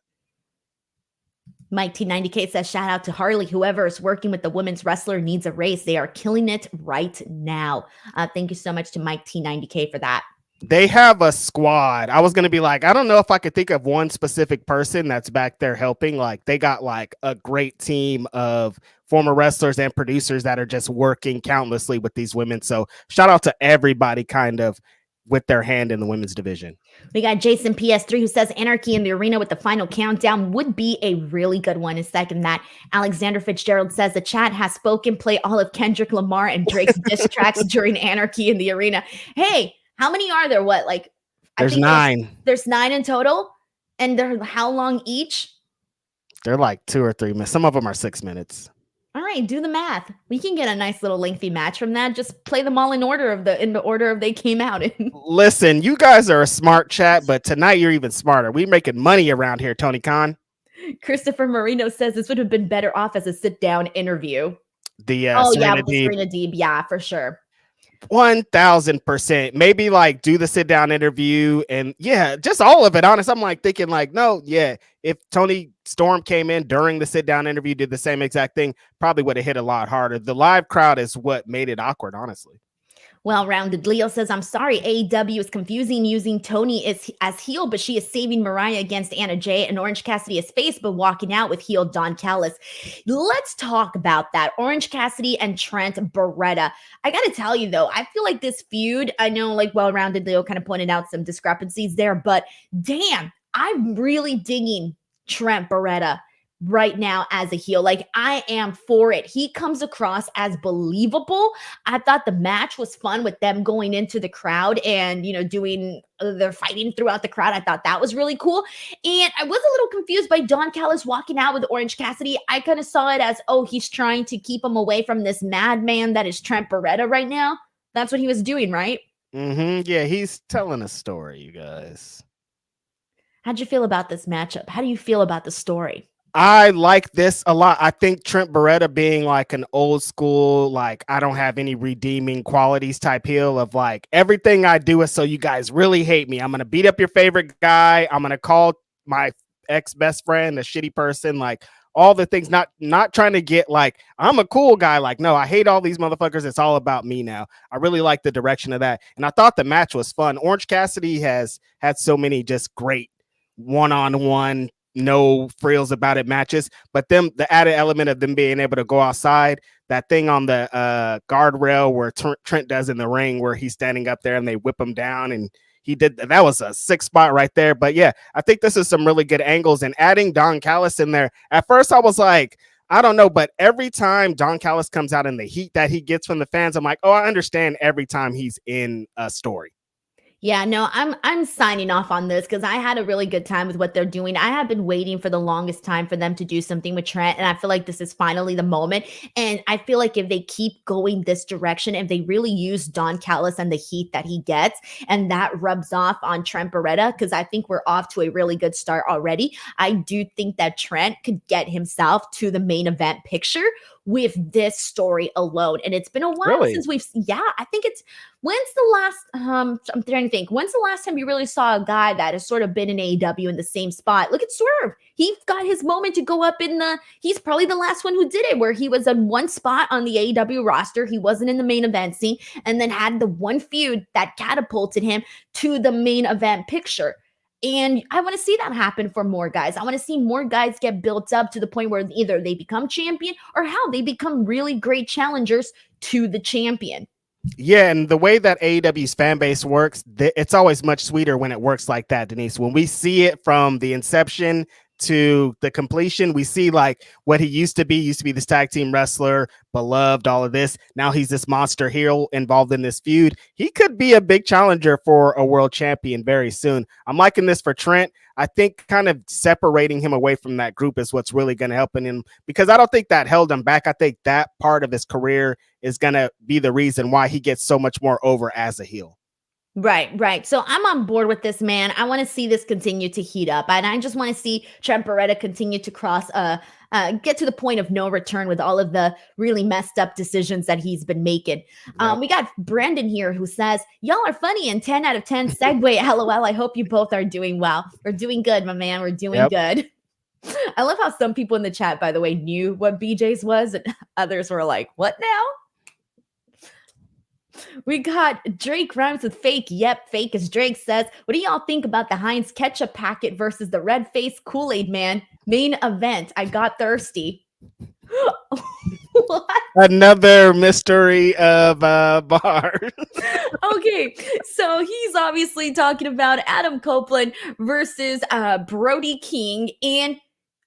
Mike T90K says, shout out to Harley. Whoever is working with the women's wrestler needs a race. They are killing it right now. Thank you so much to Mike T90K for that. They have a squad. I was going to be like, I don't know if I could think of one specific person that's back there helping. Like they got like a great team of former wrestlers and producers that are just working countlessly with these women. So shout out to everybody kind of with their hand in the women's division. We got Jason PS3 who says Anarchy in the Arena with the final countdown would be a really good one. And second that, Alexander Fitzgerald says the chat has spoken, play all of Kendrick Lamar and Drake's diss tracks during Anarchy in the Arena. Hey, how many are there? What, like there's 9. There's 9 in total. And they're how long each? They're like 2 or 3 minutes. Some of them are 6 minutes. All right, do the math. We can get a nice little lengthy match from that. Just play them all in the order of they came out in. Listen, you guys are a smart chat, but tonight you're even smarter. We're making money around here, Tony Khan. Christopher Marino says this would have been better off as a sit-down interview. Serena Deeb. Yeah, for sure. 1000%. Maybe like do the sit down interview and just all of it. Honest, I'm like thinking like, no, if Tony Storm came in during the sit down interview, did the same exact thing, probably would have hit a lot harder. The live crowd is what made it awkward, honestly. Well-rounded Leo says, I'm sorry, AEW is confusing using Tony as heel, but she is saving Mariah against Anna Jay and Orange Cassidy as face, but walking out with heel Don Callis. Let's talk about that. Orange Cassidy and Trent Beretta. I got to tell you, though, I feel like this feud, I know like well-rounded Leo kind of pointed out some discrepancies there, but damn, I'm really digging Trent Beretta right now as a heel. Like I am for it. He comes across as believable. I thought the match was fun with them going into the crowd and, doing their fighting throughout the crowd. I thought that was really cool. And I was a little confused by Don Callis walking out with Orange Cassidy. I kind of saw it as, he's trying to keep him away from this madman that is Trent Beretta right now. That's what he was doing, right? Mm-hmm. Yeah, he's telling a story, you guys. How'd you feel about this matchup? How do you feel about the story? I like this a lot. I think Trent Beretta being like an old school, like I don't have any redeeming qualities type heel of like everything I do is so you guys really hate me. I'm going to beat up your favorite guy. I'm going to call my ex-best friend a shitty person. Like all the things, not trying to get like, I'm a cool guy. Like, no, I hate all these motherfuckers. It's all about me now. I really like the direction of that. And I thought the match was fun. Orange Cassidy has had so many just great one-on-one, no frills about it matches, but the added element of them being able to go outside, that thing on the guardrail where Trent does in the ring where he's standing up there and they whip him down, and he did that was a 6 spot right there. But yeah, I think this is some really good angles, and adding Don Callis in there. At first I was like, I don't know, but every time Don Callis comes out and the heat that he gets from the fans, I'm like, oh, I understand every time he's in a story. Yeah, no, I'm signing off on this because I had a really good time with what they're doing. I have been waiting for the longest time for them to do something with Trent, and I feel like this is finally the moment. And I feel like if they keep going this direction, if they really use Don Callis and the heat that he gets, and that rubs off on Trent Beretta, because I think we're off to a really good start already. I do think that Trent could get himself to the main event picture with this story alone. And it's been a while since I think it's, when's the last, I'm trying to think, when's the last time you really saw a guy that has sort of been in AEW in the same spot? Look at Swerve. He got his moment to go up he's probably the last one who did it, where he was in one spot on the AEW roster. He wasn't in the main event scene, and then had the one feud that catapulted him to the main event picture. And I want to see that happen for more guys. I want to see more guys get built up to the point where either they become champion or how they become really great challengers to the champion. Yeah, and the way that AEW's fan base works, it's always much sweeter when it works like that, Denise. When we see it from the inception to the completion, we see like what he used to be this tag team wrestler, beloved, all of this. Now he's this monster heel involved in this feud. He could be a big challenger for a world champion very soon. I'm liking this for Trent. I think kind of separating him away from that group is what's really going to help him, because I don't think that held him back. I think that part of his career is going to be the reason why he gets so much more over as a heel. Right. So I'm on board with this, man. I want to see this continue to heat up. And I just want to see Trent Beretta continue to get to the point of no return with all of the really messed up decisions that he's been making. Yep. We got Brandon here who says, y'all are funny and 10 out of 10 segue. LOL. I hope you both are doing well. We're doing good, my man. We're doing good. I love how some people in the chat, by the way, knew what BJ's was, and others were like, what now? We got Drake rhymes with fake. Yep, fake, as Drake says. What do y'all think about the Heinz ketchup packet versus the red face Kool-Aid man? Main event. I got thirsty. What? Another mystery of bar. Okay, so he's obviously talking about Adam Copeland versus Brody King. And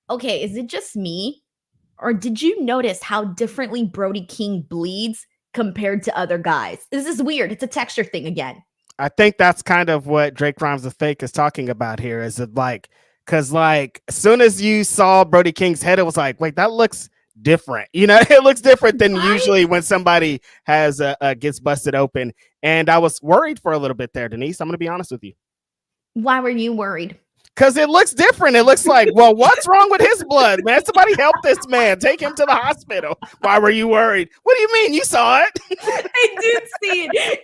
okay, is it just me? Or did you notice how differently Brody King bleeds compared to other guys? This is weird. It's a texture thing again. I think that's kind of what Drake Rhymes with Fake is talking about here. Is it like, because like as soon as you saw Brody King's head, it was like, wait, that looks different. You know, it looks different than usually when somebody has gets busted open. And I was worried for a little bit there, Denise. I'm going to be honest with you. Why were you worried? Because it looks different. It looks like, well, what's wrong with his blood, man? Somebody help this man. Take him to the hospital. Why were you worried? What do you mean? You saw it? I did see it.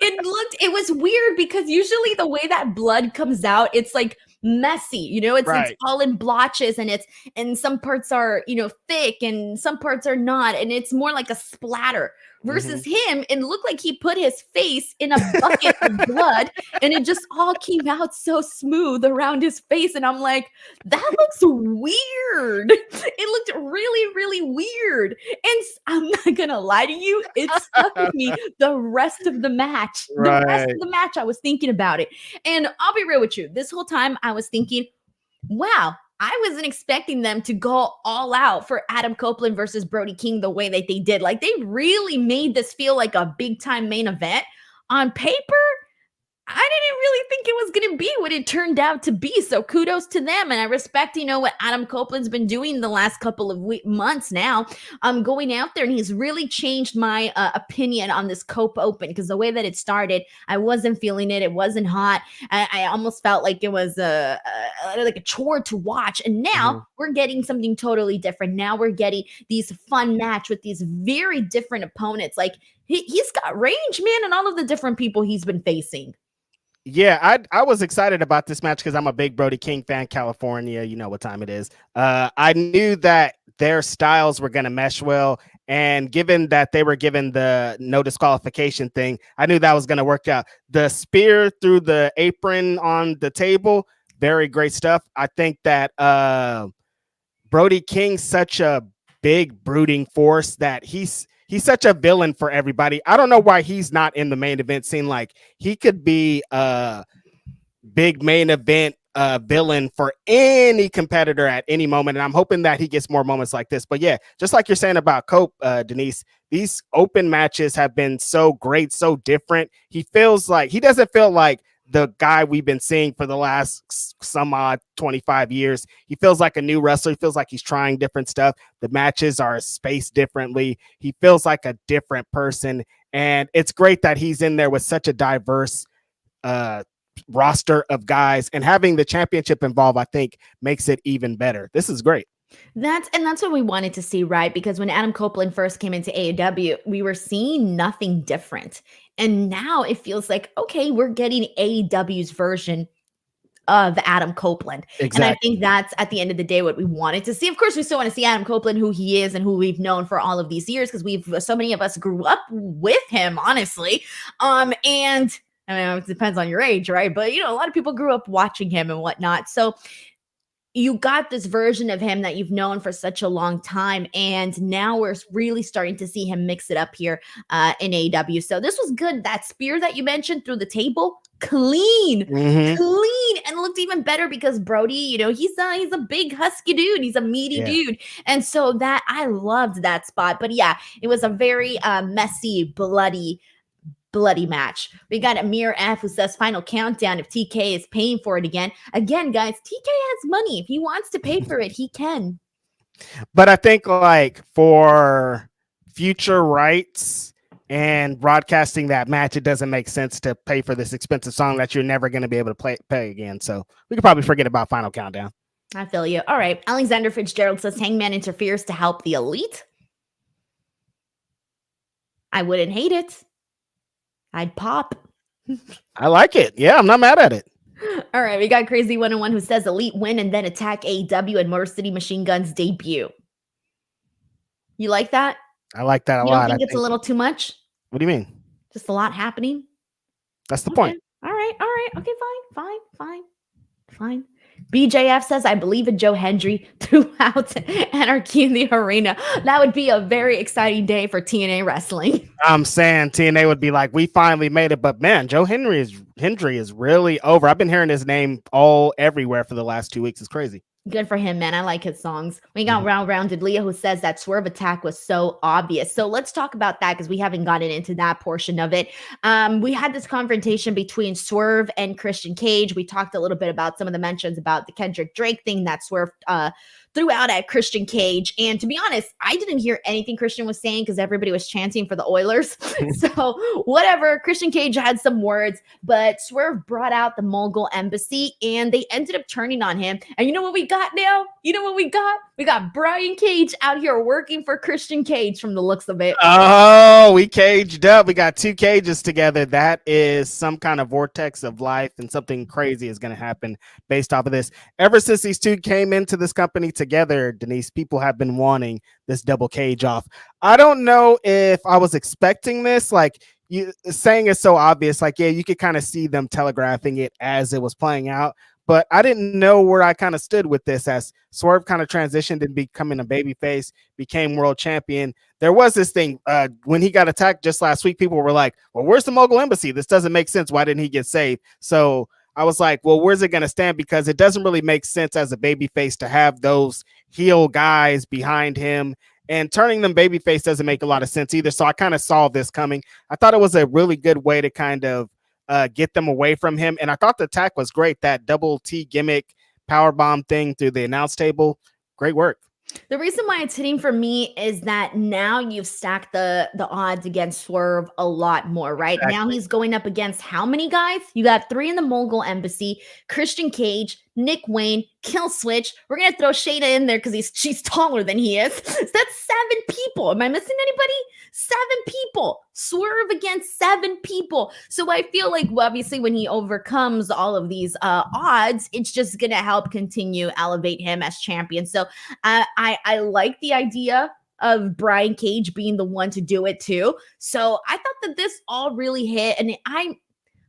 It was weird because usually the way that blood comes out, it's like messy, you know, it's all in blotches, and some parts are, you know, thick and some parts are not. And it's more like a splatter. Versus him, it looked like he put his face in a bucket of blood, and it just all came out so smooth around his face. And I'm like, that looks weird. It looked really, really weird. And I'm not gonna lie to you, it stuck with me the rest of the match. The rest of the match, I was thinking about it. And I'll be real with you, this whole time I was thinking, wow, I wasn't expecting them to go all out for Adam Copeland versus Brody King the way that they did. Like, they really made this feel like a big time main event. On paper, I didn't really think it was going to be what it turned out to be. So kudos to them. And I respect, you know, what Adam Copeland's been doing the last couple of months now. Going out there, and he's really changed my opinion on this Cope Open, because the way that it started, I wasn't feeling it. It wasn't hot. I almost felt like it was like a chore to watch. And now we're getting something totally different. Now we're getting these fun match with these very different opponents. Like, he's got range, man, and all of the different people he's been facing. Yeah, I was excited about this match because I'm a big Brody King fan. California, you know what time it is. I knew that their styles were going to mesh well. And given that they were given the no disqualification thing, I knew that was going to work out. The spear through the apron on the table, very great stuff. I think that Brody King's such a big brooding force that he's such a villain for everybody. I don't know why he's not in the main event scene. Like, he could be a big main event villain for any competitor at any moment. And I'm hoping that he gets more moments like this. But yeah, just like you're saying about Cope, Denise, these open matches have been so great, so different. He doesn't feel like the guy we've been seeing for the last some odd 25 years. He feels like a new wrestler. He feels like he's trying different stuff. The matches are spaced differently. He feels like a different person. And it's great that he's in there with such a diverse roster of guys, and having the championship involved, I think, makes it even better. This is great. That's what we wanted to see, right? Because when Adam Copeland first came into AEW, we were seeing nothing different. And now it feels like, okay, we're getting AEW's version of Adam Copeland. Exactly. And I think that's at the end of the day what we wanted to see. Of course, we still want to see Adam Copeland, who he is and who we've known for all of these years, because so many of us grew up with him, honestly. And I mean, it depends on your age, right? But, a lot of people grew up watching him and whatnot. So you got this version of him that you've known for such a long time. And now we're really starting to see him mix it up here in AEW. So this was good. That spear that you mentioned through the table, clean, and looked even better because Brody, he's a big husky dude. He's a meaty dude. And so that I loved that spot. But yeah, it was a very messy, bloody match. We got Amir F who says final countdown if TK is paying for it again. Again, guys, TK has money. If he wants to pay for it, he can. But I think for future rights and broadcasting that match, it doesn't make sense to pay for this expensive song that you're never going to be able to pay again. So we could probably forget about final countdown. I feel you. All right. Alexander Fitzgerald says Hangman interferes to help the Elite. I wouldn't hate it. I'd pop. I like it. Yeah, I'm not mad at it. All right, we got Crazy 101 who says Elite win and then attack AEW and Motor City Machine Guns debut. You like that? I like that a lot. You don't think it's a little too much? What do you mean? Just a lot happening? That's the point. All right. Okay, fine. BJF says, I believe in Joe Hendry throughout Anarchy in the Arena. That would be a very exciting day for TNA wrestling. I'm saying TNA would be like, we finally made it. But man, Joe Hendry is really over. I've been hearing his name everywhere for the last 2 weeks. It's crazy. Good for him, man. I like his songs. We got Rounded Leah who says that swerve attack was so obvious. So let's talk about that because we haven't gotten into that portion of it. We had this confrontation between Swerve and Christian Cage. We talked a little bit about some of the mentions about the Kendrick Drake thing that Swerve threw out at Christian Cage. And to be honest, I didn't hear anything Christian was saying because everybody was chanting for the Oilers. So whatever, Christian Cage had some words, but Swerve brought out the Mogul Embassy and they ended up turning on him. And you know what we got now? You know what we got? We got Brian Cage out here working for Christian Cage from the looks of it. Oh, we caged up. We got two cages together. That is some kind of vortex of life, and something crazy is going to happen based off of this. Ever since these two came into this company together, Denise, people have been wanting this double cage off. I don't know if I was expecting this. Like, you saying it's so obvious, like, yeah, you could kind of see them telegraphing it as it was playing out. But I didn't know where I kind of stood with this as Swerve kind of transitioned and becoming a babyface, became world champion. There was this thing when he got attacked just last week. People were like, well, where's the Mogul Embassy? This doesn't make sense. Why didn't he get saved? So I was like, well, where's it going to stand? Because it doesn't really make sense as a babyface to have those heel guys behind him. And turning them babyface doesn't make a lot of sense either. So I kind of saw this coming. I thought it was a really good way to kind of get them away from him. And I thought the attack was great. That double T gimmick power bomb thing through the announce table. Great work. The reason why it's hitting for me is that now you've stacked the odds against Swerve a lot more, right? Exactly. Now he's going up against how many guys? You got 3 in the Mogul Embassy, Christian Cage, Nick Wayne, Kill Switch. We're going to throw Shayna in there because she's taller than he is. So that's 7 people. Am I missing anybody? 7 people. Swerve against 7 people. So I feel like, well, obviously, when he overcomes all of these odds, it's just going to help continue elevate him as champion. So I like the idea of Brian Cage being the one to do it too. So I thought that this all really hit. And how do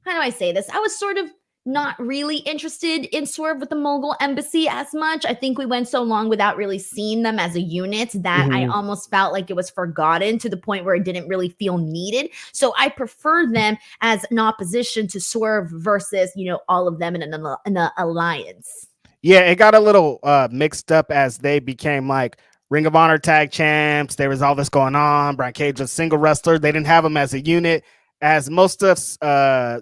I say this? I was sort of not really interested in Swerve with the Mogul Embassy as much. I think we went so long without really seeing them as a unit that I almost felt like it was forgotten to the point where it didn't really feel needed. So I prefer them as an opposition to Swerve versus, all of them in an alliance. Yeah, it got a little mixed up as they became like Ring of Honor tag champs. There was all this going on. Brian Cage was a single wrestler. They didn't have him as a unit. As most of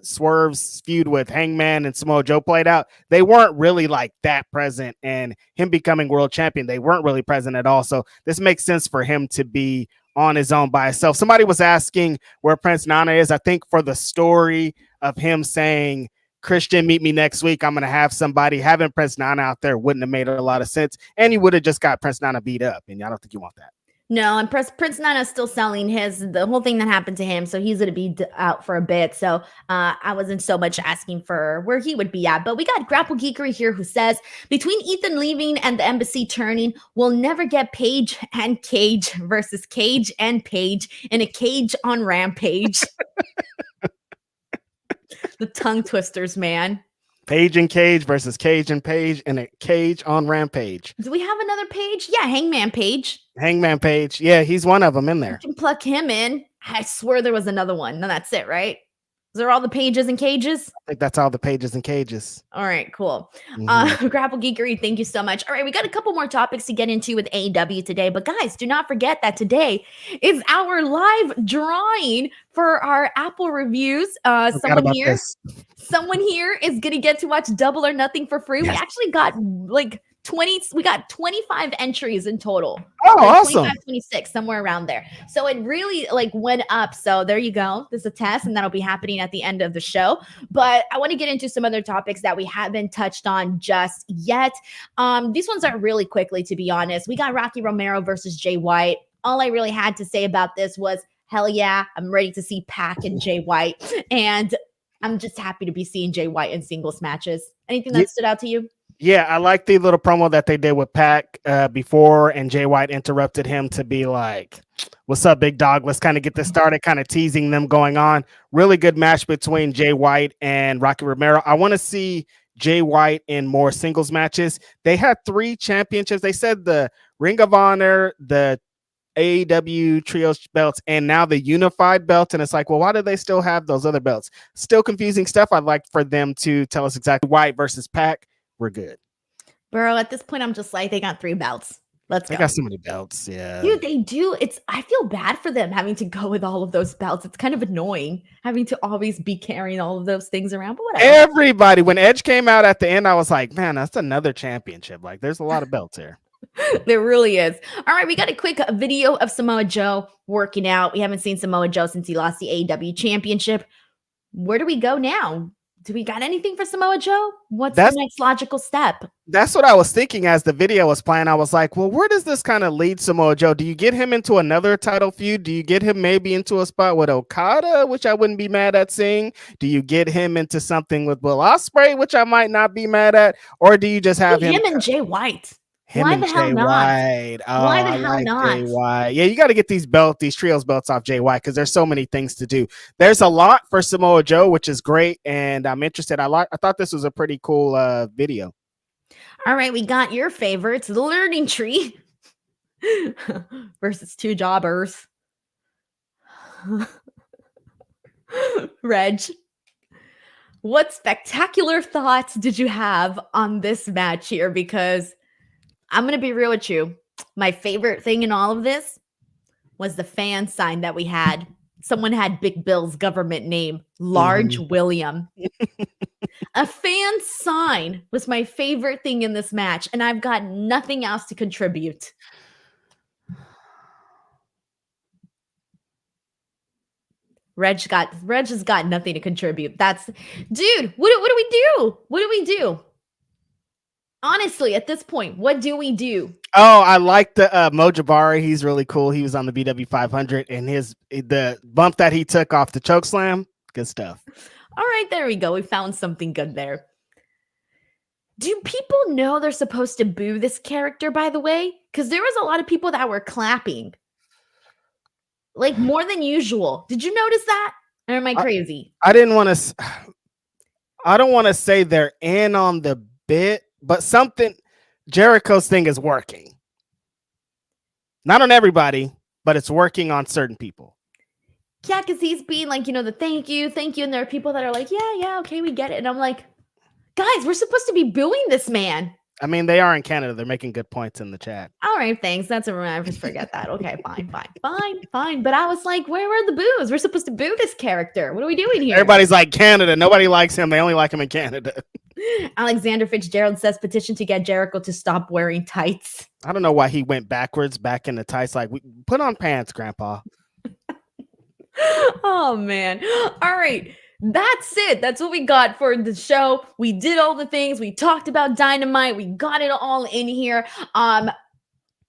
Swerve's feud with Hangman and Samoa Joe played out, they weren't really like that present. And him becoming world champion, they weren't really present at all. So this makes sense for him to be on his own by himself. Somebody was asking where Prince Nana is. I think for the story of him saying, Christian, meet me next week, I'm going to have somebody. Having Prince Nana out there wouldn't have made a lot of sense. And you would have just got Prince Nana beat up. And I don't think you want that. No, and Prince Nana is still selling the whole thing that happened to him, so he's going to be out for a bit. So I wasn't so much asking for where he would be at. But we got Grapple Geekery here who says, between Ethan leaving and the embassy turning, we'll never get Paige and Cage versus Cage and Paige in a cage on Rampage. The tongue twisters, man. Paige and Cage versus Cage and Paige in a cage on Rampage. Do we have another Page? Yeah, Hangman Page. Hangman Page. Yeah, he's one of them in there. You can pluck him in. I swear there was another one. No, that's it, right? Is there all the pages and cages? I think that's all the pages and cages. All right, cool. Grapple Geekery, thank you so much. All right, we got a couple more topics to get into with AEW today. But guys, do not forget that today is our live drawing for our Apple reviews. Someone here is going to get to watch Double or Nothing for free. Yes. We actually got like 25 entries in total. Oh, awesome. 26, somewhere around there. So it really went up. So there you go. This is a test, and that'll be happening at the end of the show. But I want to get into some other topics that we haven't touched on just yet. These ones are really quickly, to be honest. We got Rocky Romero versus Jay White. All I really had to say about this was, hell yeah, I'm ready to see Pac and Jay White. And I'm just happy to be seeing Jay White in singles matches. Anything that stood out to you? Yeah, I like the little promo that they did with Pac before, and Jay White interrupted him to be like, what's up, big dog? Let's kind of get this started, kind of teasing them going on. Really good match between Jay White and Rocky Romero. I want to see Jay White in more singles matches. They had 3 championships. They said the Ring of Honor, the AEW trios belts, and now the unified belt. And it's like, well, why do they still have those other belts? Still confusing stuff. I'd like for them to tell us exactly White versus Pac. We're good. Bro, at this point, I'm just like, they got 3 belts. Let's go. They got so many belts, yeah. Dude, they do. I feel bad for them having to go with all of those belts. It's kind of annoying having to always be carrying all of those things around, but whatever. Everybody, when Edge came out at the end, I was like, man, that's another championship. Like, there's a lot of belts here. There really is. All right, we got a quick video of Samoa Joe working out. We haven't seen Samoa Joe since he lost the AEW championship. Where do we go now? Do we got anything for Samoa Joe? What's the next logical step? That's what I was thinking as the video was playing. I was like, well, where does this kind of lead Samoa Joe? Do you get him into another title feud? Do you get him maybe into a spot with Okada, which I wouldn't be mad at seeing? Do you get him into something with Will Ospreay, which I might not be mad at? Or do you just have him and Jay White? Why the hell not? Why the hell not? Jay White. Yeah, you got to get these trios belts off Jay White because there's so many things to do. There's a lot for Samoa Joe, which is great, and I'm interested. I thought this was a pretty cool video. All right, we got your favorites, the Learning Tree versus 2 jobbers. Reg, what spectacular thoughts did you have on this match here? Because I'm going to be real with you. My favorite thing in all of this was the fan sign that we had. Someone had Big Bill's government name, Large William. A fan sign was my favorite thing in this match, and I've got nothing else to contribute. Reg has got nothing to contribute. Dude, what do we do? What do we do? Honestly, at this point, what do we do? Oh, I like the Mojibari. He's really cool. He was on the BW 500, and the bump that he took off the choke slam, good stuff. All right, there we go. We found something good there. Do people know they're supposed to boo this character, by the way? Because there was a lot of people that were clapping. Like, more than usual. Did you notice that? Or am I crazy? I didn't want to... I don't want to say they're in on the bit, but something Jericho's thing is working. Not on everybody, but it's working on certain people. Yeah, because he's being like, the thank you. And there are people that are like, yeah, okay, we get it. And I'm like, guys, we're supposed to be booing this man. I mean, they are in Canada. They're making good points in the chat. All right, thanks. That's I just forget that. Okay, fine. But I was like, where were the boos? We're supposed to boo this character. What are we doing here? Everybody's like, Canada. Nobody likes him. They only like him in Canada. Alexander Fitzgerald says petition to get Jericho to stop wearing tights. I don't know why he went backwards back in the tights. Like, put on pants, Grandpa. Oh, man. All right. That's it. That's what we got for the show. We did all the things. We talked about Dynamite. We got it all in here.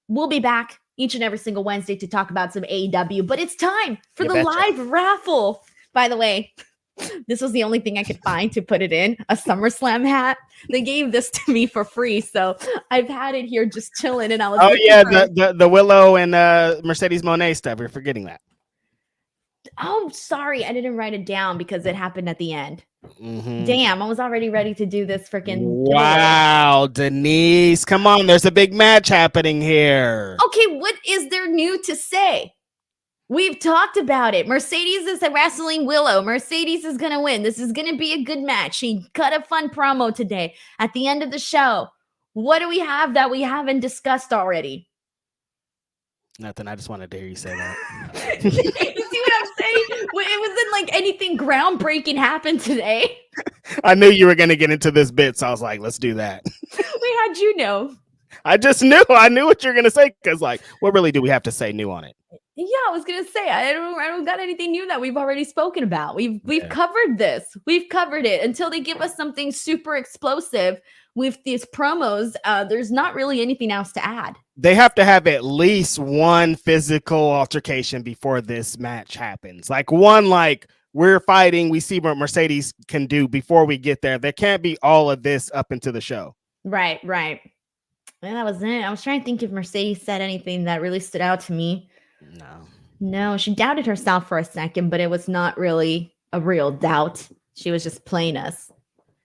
We'll be back each and every single Wednesday to talk about some AEW, but it's time for the live raffle. By the way, this was the only thing I could find to put it in, a SummerSlam hat. They gave this to me for free, so I've had it here just chilling. And I was the Willow and Mercedes Moné stuff. We're forgetting that. Oh, sorry. I didn't write it down because it happened at the end. Mm-hmm. Damn, I was already ready to do this freaking. Wow, Denise. Come on. There's a big match happening here. Okay, what is there new to say? We've talked about it. Mercedes is wrestling Willow. Mercedes is going to win. This is going to be a good match. She cut a fun promo today at the end of the show. What do we have that we haven't discussed already? Nothing. I just wanted to hear you say that. You see what I'm saying? It wasn't like anything groundbreaking happened today. I knew you were going to get into this bit, so I was like, let's do that. Wait, how'd you know? I just knew. I knew what you were going to say because, like, what really do we have to say new on it? Yeah, I was gonna say I don't got anything new that we've already spoken about. We've covered this. We've covered it until they give us something super explosive with these promos. There's not really anything else to add. They have to have at least one physical altercation before this match happens. Like one, like we're fighting. We see what Mercedes can do before we get there. There can't be all of this up into the show. Right. And that was it. I was trying to think if Mercedes said anything that really stood out to me. No, she doubted herself for a second, but it was not really a real doubt. She was just playing us.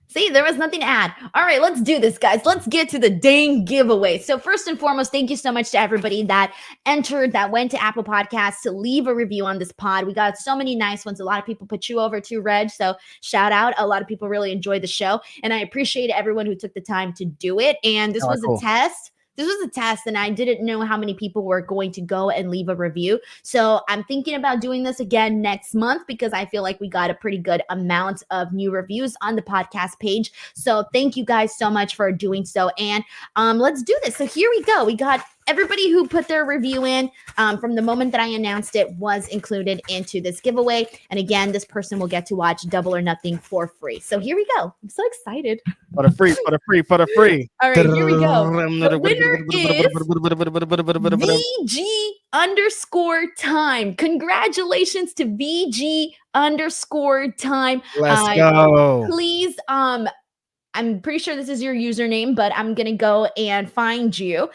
See, there was nothing to add. All right, let's do this, guys. Let's get to the dang giveaway. So first and foremost, thank you so much to everybody that entered, that went to Apple Podcasts to leave a review on this pod. We got so many nice ones. A lot of people put you over too, Reg. So shout out. A lot of people really enjoyed the show. And I appreciate everyone who took the time to do it. And this was a test. This was a test, and I didn't know how many people were going to go and leave a review. So I'm thinking about doing this again next month because I feel like we got a pretty good amount of new reviews on the podcast page. So thank you guys so much for doing so. And let's do this. So here we go. We got everybody who put their review in from the moment that I announced it was included into this giveaway. And again, this person will get to watch Double or Nothing for free. So here we go. I'm so excited. For the free. All right, here we go. The winner is VG_time. Congratulations to VG_time. Let's go. Please, I'm pretty sure this is your username, but I'm going to go and find you.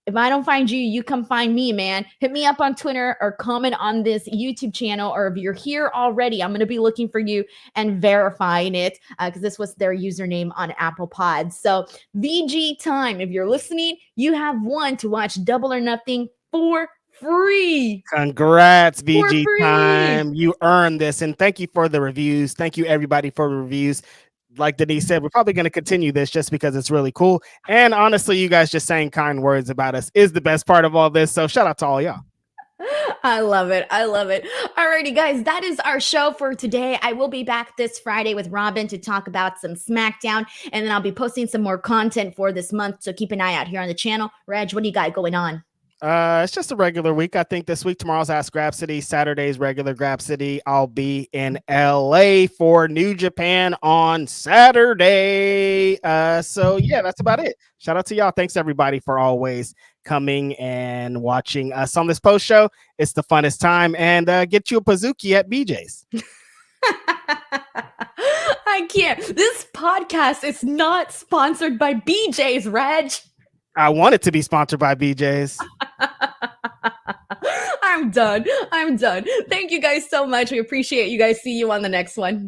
If I don't find you, you come find me, man. Hit me up on Twitter or comment on this YouTube channel. Or if you're here already, I'm going to be looking for you and verifying it because this was their username on Apple Pods. So VG time, if you're listening, you have won to watch Double or Nothing for free. Congrats, VG time. You earned this. And thank you for the reviews. Thank you, everybody, for the reviews. Like Denise said, we're probably going to continue this just because it's really cool. And honestly, you guys just saying kind words about us is the best part of all this. So shout out to all y'all. I love it. Alrighty, guys, that is our show for today. I will be back this Friday with Robin to talk about some Smackdown, and then I'll be posting some more content for this month. So keep an eye out here on the channel. Reg, what do you got going on? It's just a regular week. I think this week, tomorrow's Ask Grapsity, Saturday's regular Grapsity. I'll be in LA for New Japan on Saturday. So yeah, that's about it. Shout out to y'all. Thanks everybody for always coming and watching us on this post show. It's the funnest time, and get you a Pizookie at BJ's. I can't. This podcast is not sponsored by BJ's, Reg. I want it to be sponsored by BJ's. I'm done. Thank you guys so much. We appreciate you guys. See you on the next one.